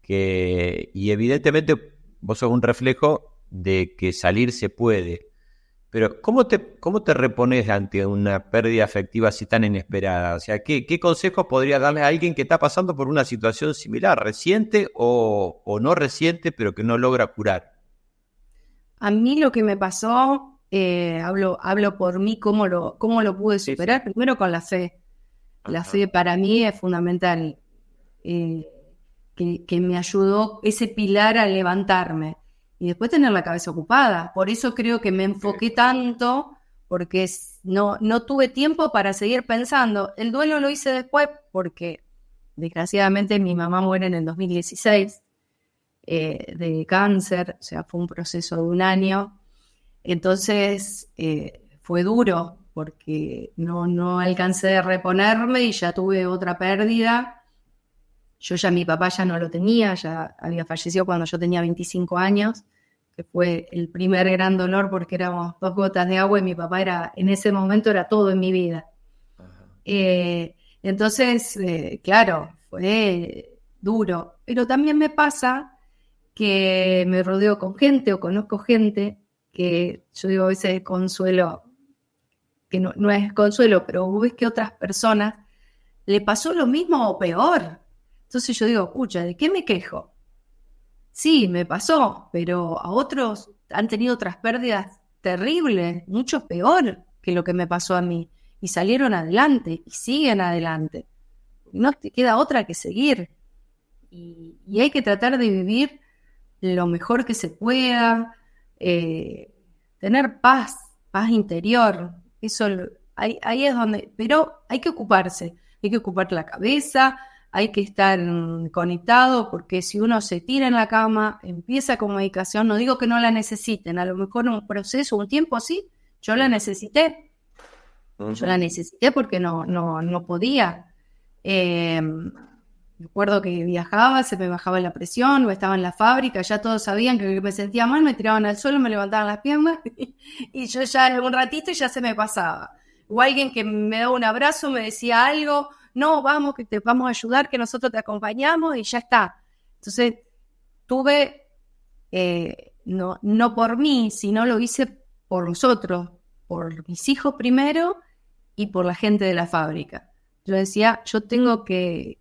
Y evidentemente vos sos un reflejo de que salir se puede. Pero ¿cómo te repones ante una pérdida afectiva así tan inesperada? O sea, ¿qué consejos podrías darle a alguien que está pasando por una situación similar, reciente o no reciente, pero que no logra curar? A mí lo que me pasó, hablo por mí, cómo lo pude superar. Sí. Primero con la fe. La fe para mí es fundamental, que me ayudó ese pilar a levantarme. Y después tener la cabeza ocupada. Por eso creo que me enfoqué tanto, porque no tuve tiempo para seguir pensando. El duelo lo hice después porque, desgraciadamente, mi mamá muere en el 2016 de cáncer. O sea, fue un proceso de 1 año. Entonces, fue duro porque no alcancé a reponerme y ya tuve otra pérdida. Yo mi papá ya no lo tenía, ya había fallecido cuando yo tenía 25 años, que fue el primer gran dolor porque éramos 2 gotas de agua y mi papá en ese momento era todo en mi vida. Entonces, claro, fue duro. Pero también me pasa que me rodeo con gente o conozco gente que yo digo a veces consuelo, que no es consuelo, pero vos ves que otras personas le pasó lo mismo o peor. Entonces yo digo, escucha, ¿de qué me quejo? Sí, me pasó, pero a otros han tenido otras pérdidas terribles, mucho peor que lo que me pasó a mí. Y salieron adelante y siguen adelante. no te queda otra que seguir. Y hay que tratar de vivir lo mejor que se pueda, tener paz interior. Eso, ahí es donde, pero hay que ocupar la cabeza, hay que estar conectado, porque si uno se tira en la cama, empieza con medicación, no digo que no la necesiten, a lo mejor un proceso, un tiempo sí, yo la necesité. Yo la necesité porque no podía. Me acuerdo que viajaba, se me bajaba la presión, o estaba en la fábrica, ya todos sabían que me sentía mal, me tiraban al suelo, me levantaban las piernas y yo ya un ratito y ya se me pasaba. O alguien que me daba un abrazo, me decía algo, no, vamos, que te vamos a ayudar, que nosotros te acompañamos y ya está. Entonces tuve, no por mí, sino lo hice por los otros, por mis hijos primero y por la gente de la fábrica. Yo decía, yo tengo que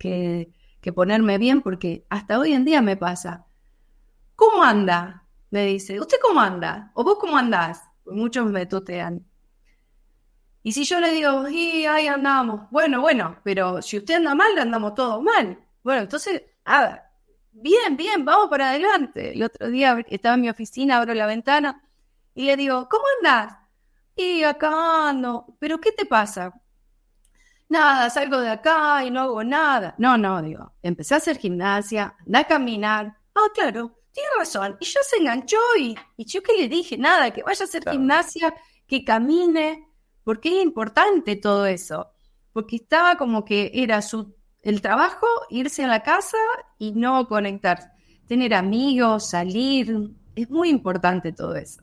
ponerme bien, porque hasta hoy en día me pasa. ¿Cómo anda? Me dice, ¿usted cómo anda? ¿O vos cómo andás? Pues muchos me tutean. Y si yo le digo, y ahí andamos, bueno, pero si usted anda mal, andamos todos mal. Bueno, entonces, bien, vamos para adelante. El otro día estaba en mi oficina, abro la ventana y le digo, ¿cómo andás? Y acá ando. ¿Pero qué te pasa? Nada, salgo de acá y no hago nada. No, digo, empecé a hacer gimnasia, andé a caminar. Claro, tiene razón. Y ya se enganchó y yo que le dije, nada, que vaya a hacer gimnasia, que camine, porque es importante todo eso. Porque estaba como que era el trabajo, irse a la casa y no conectarse. Tener amigos, salir, es muy importante todo eso.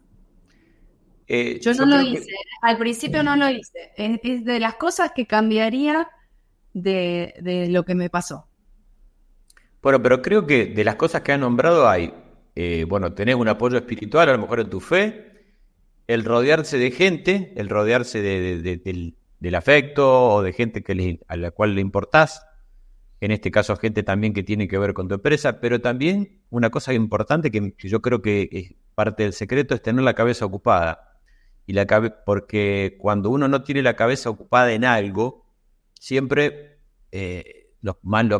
Yo no lo hice, al principio no lo hice. Es de las cosas que cambiaría de lo que me pasó. Bueno, pero creo que de las cosas que has nombrado hay, tenés un apoyo espiritual, a lo mejor en tu fe, el rodearse de gente, el rodearse del afecto o de gente a la cual le importás, en este caso gente también que tiene que ver con tu empresa, pero también una cosa importante que yo creo que es parte del secreto es tener la cabeza ocupada. Porque cuando uno no tiene la cabeza ocupada en algo, siempre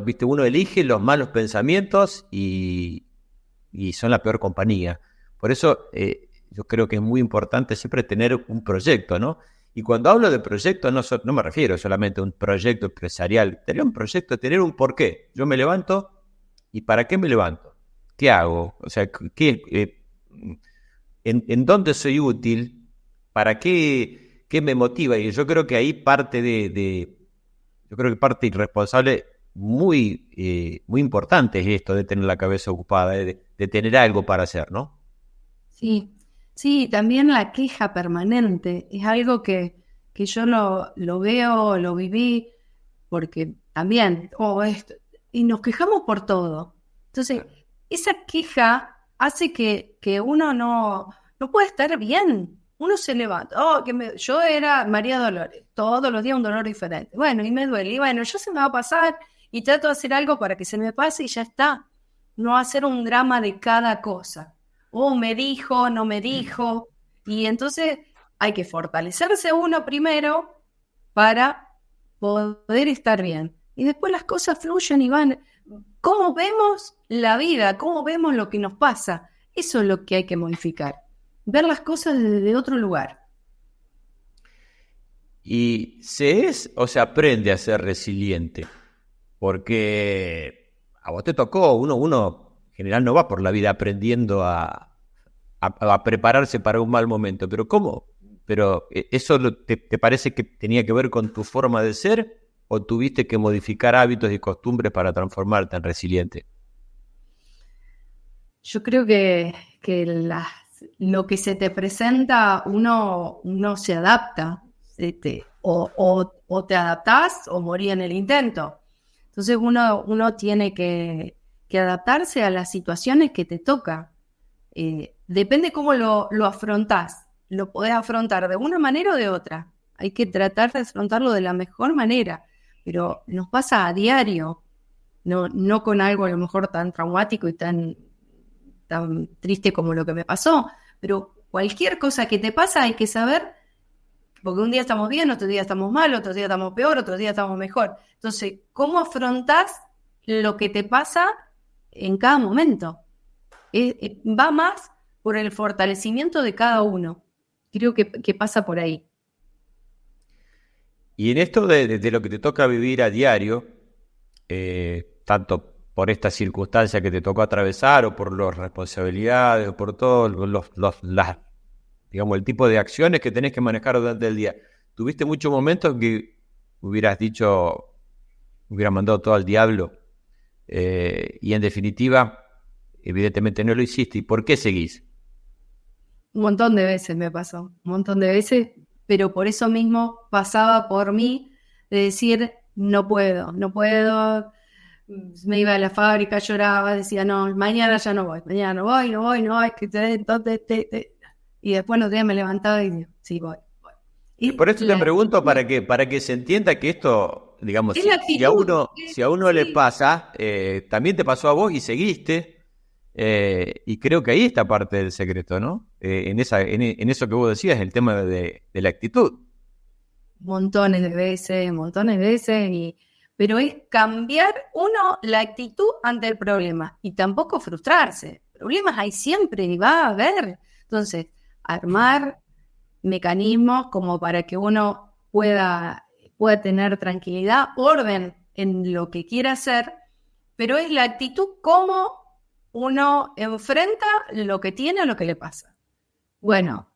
¿viste? Uno elige los malos pensamientos y son la peor compañía. Por eso yo creo que es muy importante siempre tener un proyecto, ¿no? Y cuando hablo de proyecto no me refiero solamente a un proyecto empresarial, tener un proyecto, tener un porqué. Yo me levanto, ¿y para qué me levanto? ¿Qué hago? O sea, ¿en dónde soy útil? ¿Para qué me motiva? Y yo creo que ahí yo creo que parte irresponsable muy importante es esto de tener la cabeza ocupada, de tener algo para hacer, ¿no? Sí, también la queja permanente es algo que yo lo veo, lo viví, porque también, y nos quejamos por todo. Entonces, esa queja hace que uno no puede estar bien. Uno se levanta, yo era María Dolores, todos los días un dolor diferente. Bueno, y me duele, y bueno, ya se me va a pasar, y trato de hacer algo para que se me pase y ya está. No hacer un drama de cada cosa. Me dijo, no me dijo. Y entonces hay que fortalecerse uno primero para poder estar bien. Y después las cosas fluyen y van. ¿Cómo vemos la vida? ¿Cómo vemos lo que nos pasa? Eso es lo que hay que modificar. Ver las cosas desde otro lugar. Y se aprende a ser resiliente, porque a vos te tocó, uno en general no va por la vida aprendiendo a prepararse para un mal momento, pero ¿cómo? ¿Pero eso te parece que tenía que ver con tu forma de ser o tuviste que modificar hábitos y costumbres para transformarte en resiliente? Yo creo que lo que se te presenta, uno se adapta, o te adaptás o morí en el intento. Entonces uno tiene que adaptarse a las situaciones que te toca. Depende cómo lo afrontás. Lo podés afrontar de una manera o de otra. Hay que tratar de afrontarlo de la mejor manera, pero nos pasa a diario, no con algo a lo mejor tan traumático y tan triste como lo que me pasó, pero cualquier cosa que te pasa hay que saber Porque un día estamos bien, otro día estamos mal, otro día estamos peor, otro día estamos mejor. Entonces, ¿cómo afrontás lo que te pasa en cada momento? Va más por el fortalecimiento de cada uno. Creo que pasa por ahí. Y en esto de lo que te toca vivir a diario, tanto por esta circunstancia que te tocó atravesar o por las responsabilidades o por todos digamos, el tipo de acciones que tenés que manejar durante el día, ¿tuviste muchos momentos que hubieras dicho, hubieras mandado todo al diablo? Y en definitiva, evidentemente no lo hiciste. ¿Y por qué seguís? Un montón de veces me pasó, un montón de veces, pero por eso mismo pasaba por mí de decir, no puedo, me iba a la fábrica, lloraba, decía, no, mañana ya no voy, es que entonces, y después los días me levantaba y decía, sí, voy. Y por eso te pregunto para que se entienda que esto, digamos, si a uno le pasa, también te pasó a vos y seguiste. Y creo que ahí está parte del secreto, ¿no? En eso que vos decías, el tema de la actitud. Montones de veces, pero es cambiar la actitud ante el problema y tampoco frustrarse. Problemas hay siempre y va a haber. Entonces, armar mecanismos como para que uno pueda tener tranquilidad, orden en lo que quiera hacer, pero es la actitud como uno enfrenta lo que tiene o lo que le pasa. Bueno,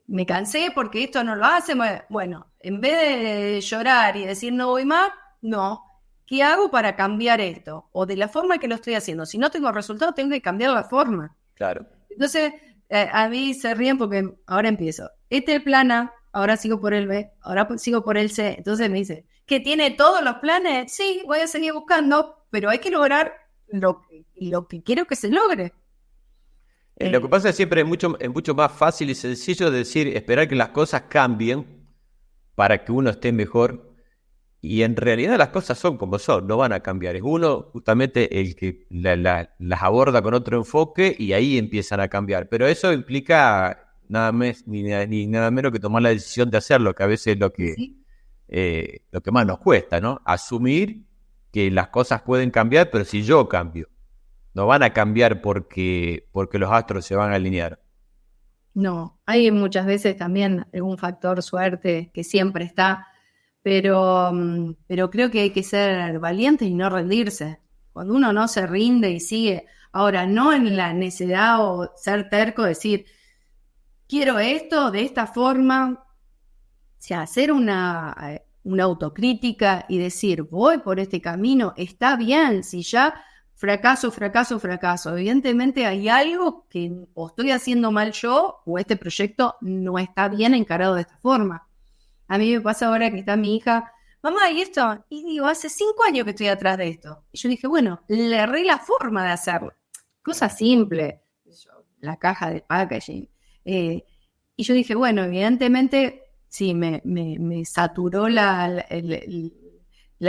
me cansé porque esto no lo hace. Bueno, en vez de llorar y decir no voy más, no. ¿Qué hago para cambiar esto? O de la forma que lo estoy haciendo. Si no tengo resultados, tengo que cambiar la forma. Claro. Entonces, a mí se ríen porque ahora empiezo. Este es el plan A, ahora sigo por el B, ahora sigo por el C. Entonces me dice, ¿que tiene todos los planes? Sí, voy a seguir buscando, pero hay que lograr lo que quiero que se logre. Lo que pasa es siempre es mucho más fácil y sencillo decir, esperar que las cosas cambien para que uno esté mejor. Y en realidad las cosas son como son, no van a cambiar. Es uno justamente el que las aborda con otro enfoque y ahí empiezan a cambiar. Pero eso implica nada más ni nada menos que tomar la decisión de hacerlo, que a veces es lo que más nos cuesta, ¿no? Asumir que las cosas pueden cambiar, pero si yo cambio. No van a cambiar porque los astros se van a alinear. No, hay muchas veces también algún factor suerte que siempre está, pero creo que hay que ser valientes y no rendirse. Cuando uno no se rinde y sigue, ahora no en la necedad o ser terco, decir, quiero esto de esta forma, o sea, hacer una autocrítica y decir, voy por este camino, está bien, si ya fracaso. Evidentemente hay algo que o estoy haciendo mal yo o este proyecto no está bien encarado de esta forma. A mí me pasa ahora que está mi hija, mamá, ¿y esto? Y digo, hace 5 años que estoy atrás de esto. Y yo dije, bueno, le erré la forma de hacerlo. Cosa simple, la caja de packaging. Y yo dije, bueno, evidentemente, sí, me saturó la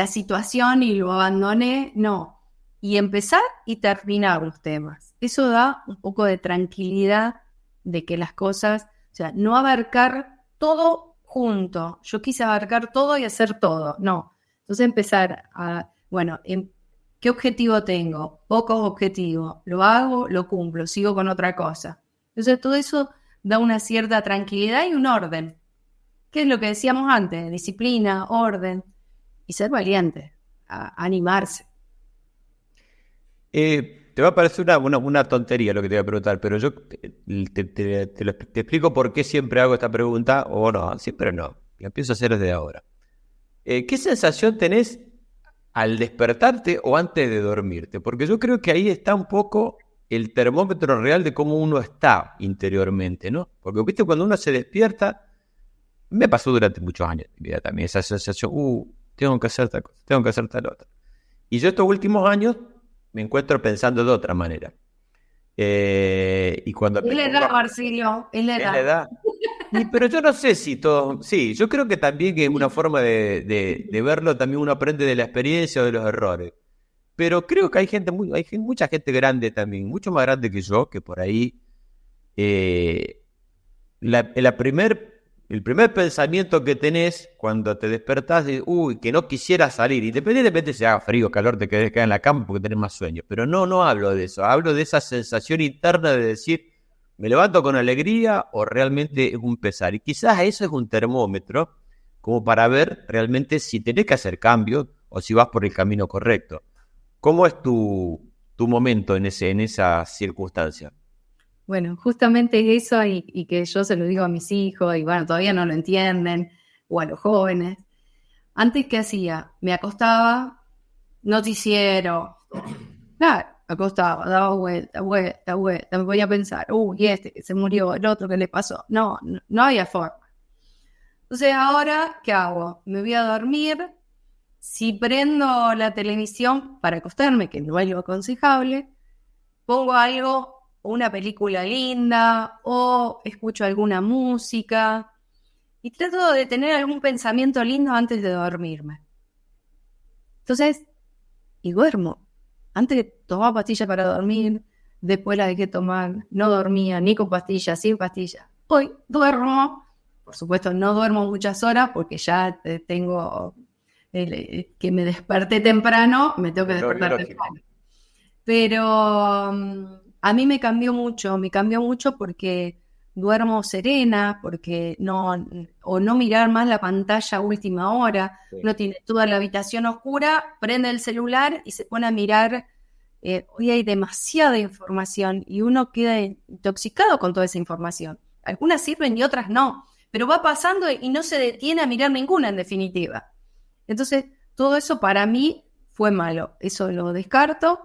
situación y lo abandoné. No. Y empezar y terminar los temas. Eso da un poco de tranquilidad de que las cosas, o sea, no abarcar todo junto. Yo quise abarcar todo y hacer todo. No. Entonces empezar a, bueno, ¿qué objetivo tengo? Pocos objetivos. Lo hago, lo cumplo, sigo con otra cosa. Entonces todo eso da una cierta tranquilidad y un orden. ¿Qué es lo que decíamos antes? Disciplina, orden y ser valiente, animarse. Te va a parecer una tontería lo que te voy a preguntar, pero yo te explico por qué siempre hago esta pregunta, o no, siempre no. La empiezo a hacer desde ahora. ¿Qué sensación tenés al despertarte o antes de dormirte? Porque yo creo que ahí está un poco el termómetro real de cómo uno está interiormente, ¿no? Porque, viste, cuando uno se despierta, me pasó durante muchos años de mi vida también, esa sensación, tengo que hacer tal cosa, tengo que hacer tal otra. Y yo estos últimos años me encuentro pensando de otra manera. Y cuando es la edad, Marcilio, es la edad. Pero yo no sé si todo... Sí, yo creo que también que es una forma de verlo, también uno aprende de la experiencia o de los errores. Pero creo que hay mucha gente grande también, mucho más grande que yo, que por ahí la primer el primer pensamiento que tenés cuando te despertás es, uy, que no quisiera salir, independientemente si haga frío o calor, te quedés en la cama porque tenés más sueño, pero no hablo de eso, hablo de esa sensación interna de decir, me levanto con alegría o realmente es un pesar, y quizás eso es un termómetro como para ver realmente si tenés que hacer cambios o si vas por el camino correcto. ¿Cómo es tu momento en esa circunstancia? Bueno, justamente es eso y que yo se lo digo a mis hijos y bueno, todavía no lo entienden, o a los jóvenes. Antes, ¿qué hacía? Me acostaba, noticiero, claro, me acostaba, daba vuelta, me ponía a pensar, y este que se murió, el otro que le pasó. No había forma. Entonces, ahora, ¿qué hago? Me voy a dormir. Si prendo la televisión para acostarme, que no es lo aconsejable, pongo algo, una película linda, o escucho alguna música, y trato de tener algún pensamiento lindo antes de dormirme. Entonces, y duermo. Antes tomaba pastillas para dormir, después la dejé tomar, no dormía, ni con pastillas, sin pastillas. Hoy duermo, por supuesto no duermo muchas horas porque ya tengo que me desperté temprano, me tengo que despertar temprano. Pero a mí me cambió mucho porque duermo serena, porque no mirar más la pantalla a última hora. Sí. Uno tiene toda la habitación oscura, prende el celular y se pone a mirar. Hoy hay demasiada información y uno queda intoxicado con toda esa información. Algunas sirven y otras no, pero va pasando y no se detiene a mirar ninguna en definitiva. Entonces, todo eso para mí fue malo. Eso lo descarto.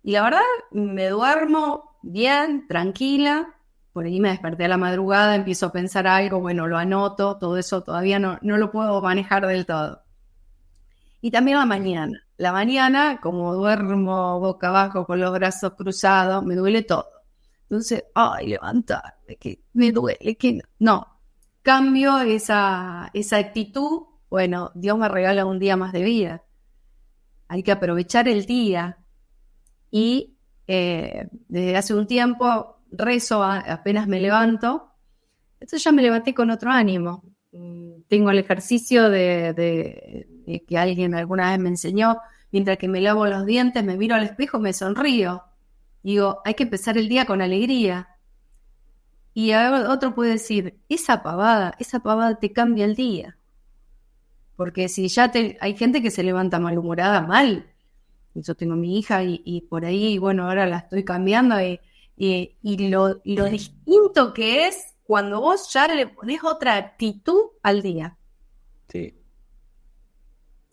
Y la verdad, me duermo bien, tranquila. Por ahí me desperté a la madrugada, empiezo a pensar algo, bueno, lo anoto. Todo eso todavía no lo puedo manejar del todo. Y también la mañana. La mañana, como duermo boca abajo con los brazos cruzados, me duele todo. Entonces, levantarme, que me duele, que no. Cambio esa actitud. Bueno, Dios me regala un día más de vida. Hay que aprovechar el día. Y desde hace un tiempo rezo apenas me levanto. Entonces ya me levanté con otro ánimo. Tengo el ejercicio de que alguien alguna vez me enseñó. Mientras que me lavo los dientes, me miro al espejo, me sonrío. Digo, hay que empezar el día con alegría. Y otro puede decir, esa pavada te cambia el día. Porque si ya hay gente que se levanta malhumorada, mal. Yo tengo mi hija y por ahí, bueno, ahora la estoy cambiando y lo distinto que es cuando vos ya le pones otra actitud al día. Sí.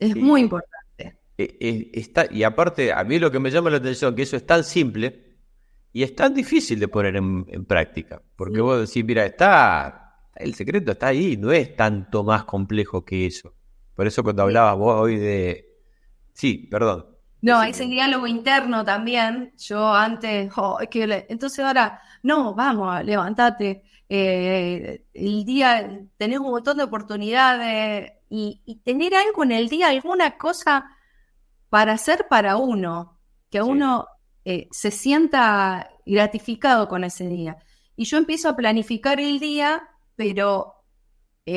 Es muy importante. Y aparte, a mí lo que me llama la atención es que eso es tan simple y es tan difícil de poner en práctica. Porque vos decís, mira, el secreto está ahí, no es tanto más complejo que eso. Por eso cuando hablabas vos hoy de... Sí, perdón. No, ese diálogo interno también. Yo antes, entonces ahora, no, vamos, levántate. El día, tenés un montón de oportunidades y tener algo en el día, alguna cosa para hacer para uno, que uno se sienta gratificado con ese día. Y yo empiezo a planificar el día, pero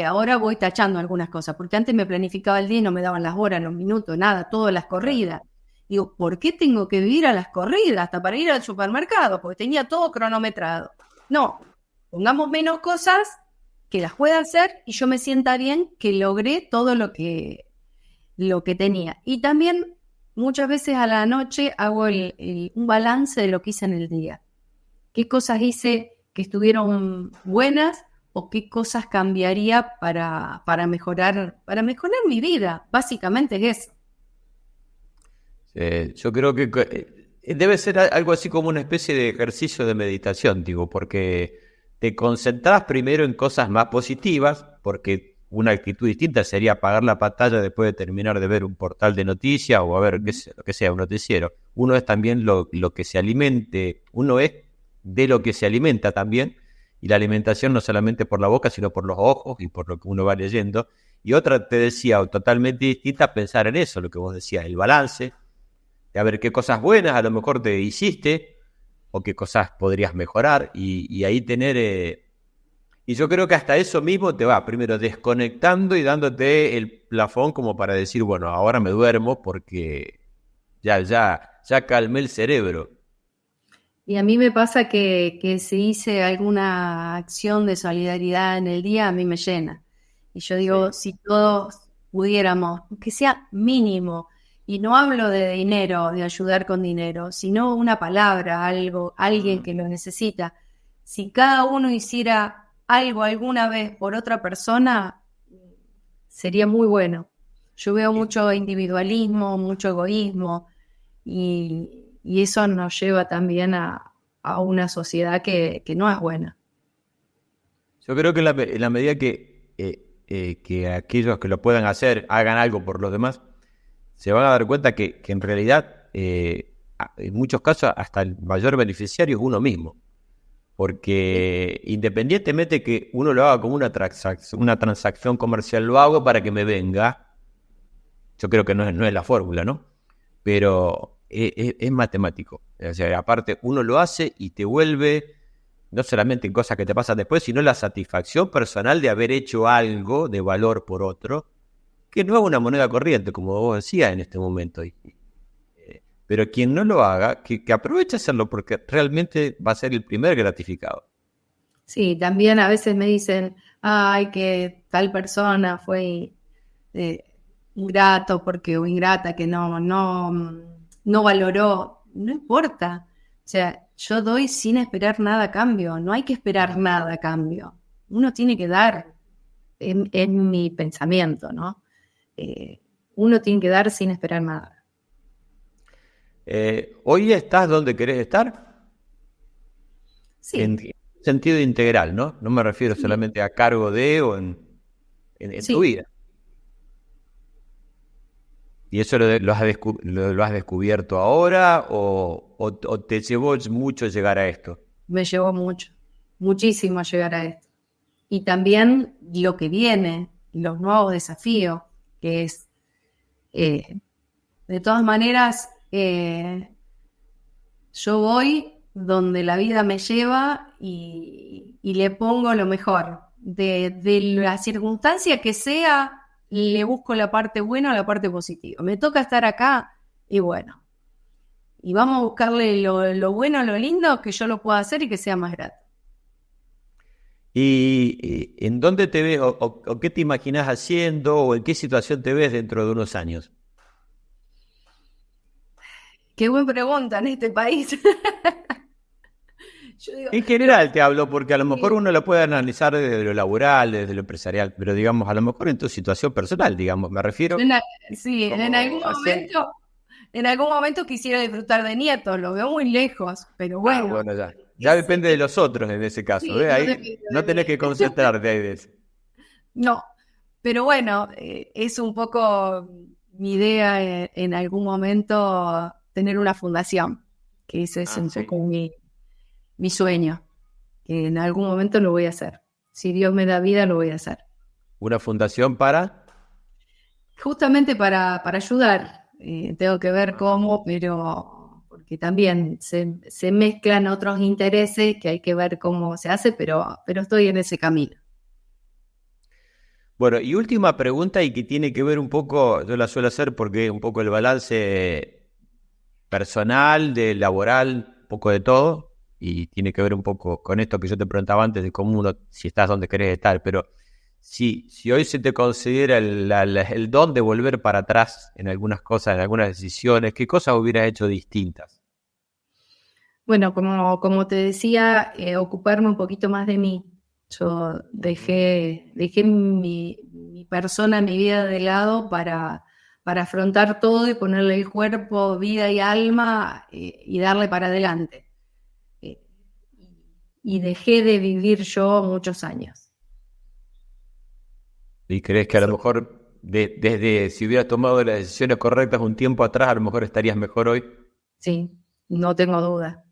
ahora voy tachando algunas cosas, porque antes me planificaba el día y no me daban las horas, los minutos, nada, todas las corridas. Digo, ¿por qué tengo que vivir a las corridas hasta para ir al supermercado? Porque tenía todo cronometrado. No, pongamos menos cosas que las pueda hacer y yo me sienta bien que logré todo lo que tenía. Y también muchas veces a la noche hago un balance de lo que hice en el día. ¿Qué cosas hice que estuvieron buenas o qué cosas cambiaría para mejorar mi vida? Básicamente es eso. Yo creo que debe ser algo así como una especie de ejercicio de meditación, digo, porque te concentrás primero en cosas más positivas, porque una actitud distinta sería apagar la pantalla después de terminar de ver un portal de noticias o a ver lo que sea, un noticiero. Uno es también lo que se alimente, uno es de lo que se alimenta también, y la alimentación no solamente por la boca, sino por los ojos y por lo que uno va leyendo. Y otra, te decía, totalmente distinta, pensar en eso, lo que vos decías, el balance, de a ver qué cosas buenas a lo mejor te hiciste o qué cosas podrías mejorar y ahí tener... Y yo creo que hasta eso mismo te va, primero desconectando y dándote el plafón como para decir, bueno, ahora me duermo porque ya calmé el cerebro. Y a mí me pasa que si hice alguna acción de solidaridad en el día, a mí me llena. Y yo digo, Sí. si todos pudiéramos, que sea mínimo, y no hablo de dinero, de ayudar con dinero, sino una palabra, algo, alguien que lo necesita. Si cada uno hiciera algo alguna vez por otra persona, sería muy bueno. Yo veo mucho individualismo, mucho egoísmo, y eso nos lleva también a una sociedad que no es buena. Yo creo que en la medida que aquellos que lo puedan hacer hagan algo por los demás, se van a dar cuenta que en realidad, en muchos casos, hasta el mayor beneficiario es uno mismo. Porque independientemente que uno lo haga como una transacción comercial, lo hago para que me venga, yo creo que no es la fórmula, ¿no? Pero es matemático. O sea, aparte, uno lo hace y te vuelve, no solamente en cosas que te pasan después, sino la satisfacción personal de haber hecho algo de valor por otro, que no es una moneda corriente, como vos decías en este momento. Pero quien no lo haga, que aproveche a hacerlo, porque realmente va a ser el primer gratificado. Sí, también a veces me dicen, ay, que tal persona fue ingrato porque o ingrata que no valoró. No importa. O sea, yo doy sin esperar nada a cambio. No hay que esperar nada a cambio. Uno tiene que dar, en mi pensamiento, ¿no? Uno tiene que dar sin esperar nada. Hoy estás donde querés estar, Sí, en sentido integral, ¿no? No me refiero sí, solamente a cargo de o en tu sí. vida. ¿Y eso lo has descubierto ahora o te llevó mucho llegar a esto? Me llevó mucho, muchísimo llegar a esto. Y también lo que viene, los nuevos desafíos, que es, de todas maneras, yo voy donde la vida me lleva y le pongo lo mejor. De la circunstancia que sea, le busco la parte buena o la parte positiva. Me toca estar acá y bueno, y vamos a buscarle lo bueno, lo lindo que yo lo pueda hacer y que sea más grato. ¿Y en dónde te ves o qué te imaginas haciendo o en qué situación te ves dentro de unos años? Qué buena pregunta en este país. Yo digo, En general te hablo porque a lo mejor sí, uno lo puede analizar desde lo laboral, desde lo empresarial, pero digamos, a lo mejor en tu situación personal, digamos, me refiero, en, a- sí, como hacer... en algún momento quisiera disfrutar de nietos, lo veo muy lejos, pero Ah, bueno, bueno, ya. Ya ese depende de que los otros en ese caso, sí, ¿ves? no Ahí depende no de tenés mí. que concentrarte ahí de eso. No, pero bueno, es un poco mi idea en algún momento tener una fundación, que ese es Ah, un sí. poco mi sueño, que en algún momento lo voy a hacer. Si Dios me da vida, lo voy a hacer. Una fundación para... Justamente para ayudar, tengo que ver cómo, pero porque también se mezclan otros intereses que hay que ver cómo se hace, pero estoy en ese camino. Bueno, y última pregunta y que tiene que ver un poco, yo la suelo hacer porque es un poco el balance personal, de laboral, un poco de todo, y tiene que ver un poco con esto que yo te preguntaba antes de cómo uno, si estás donde querés estar, pero si hoy se te considera el don de volver para atrás en algunas cosas, en algunas decisiones, ¿qué cosas hubieras hecho distintas? Bueno, como te decía, ocuparme un poquito más de mí. Yo dejé mi persona, mi vida de lado para afrontar todo y ponerle el cuerpo, vida y alma y darle para adelante. Eh, y dejé de vivir yo muchos años. ¿Y crees que a lo Eso mejor desde si hubieras tomado las decisiones correctas un tiempo atrás, a lo mejor estarías mejor hoy? sí, no tengo duda.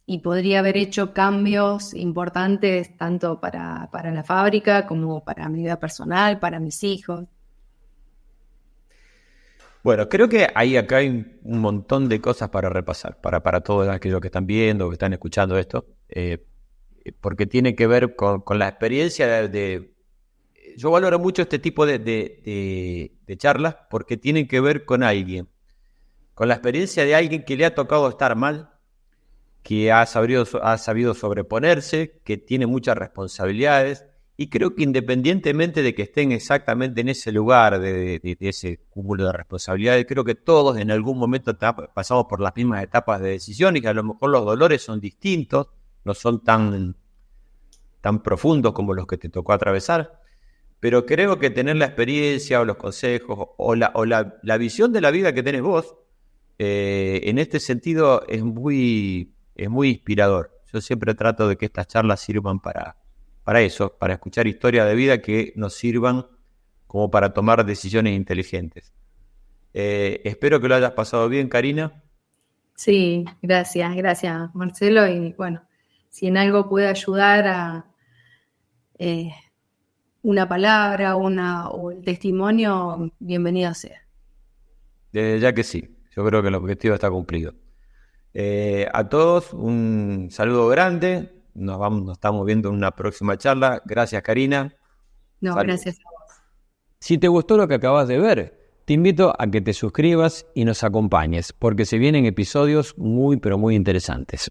Y podría haber hecho cambios importantes tanto para la fábrica como para mi vida personal, para mis hijos. Bueno, creo que acá hay un montón de cosas para repasar, para todos aquellos que están viendo, que están escuchando esto. porque tiene que ver con la experiencia Yo valoro mucho este tipo de charlas porque tienen que ver con alguien, con la experiencia de alguien que le ha tocado estar mal, que ha sabido sobreponerse, que tiene muchas responsabilidades, y creo que independientemente de que estén exactamente en ese lugar de ese cúmulo de responsabilidades, creo que todos en algún momento pasamos por las mismas etapas de decisión y que a lo mejor los dolores son distintos, no son tan profundos como los que te tocó atravesar, pero creo que tener la experiencia o los consejos o la visión de la vida que tenés vos, en este sentido es muy inspirador. Yo siempre trato de que estas charlas sirvan para eso, para escuchar historias de vida que nos sirvan como para tomar decisiones inteligentes. Espero que lo hayas pasado bien, Karina. Sí, gracias Marcelo, y bueno, si en algo puede ayudar a una palabra o el testimonio, bienvenido sea. Ya que sí, yo creo que el objetivo está cumplido. A todos un saludo grande, nos estamos viendo en una próxima charla. Gracias, Karina. No, Saludos. gracias a vos. Si te gustó lo que acabas de ver, te invito a que te suscribas y nos acompañes, porque se vienen episodios muy pero muy interesantes.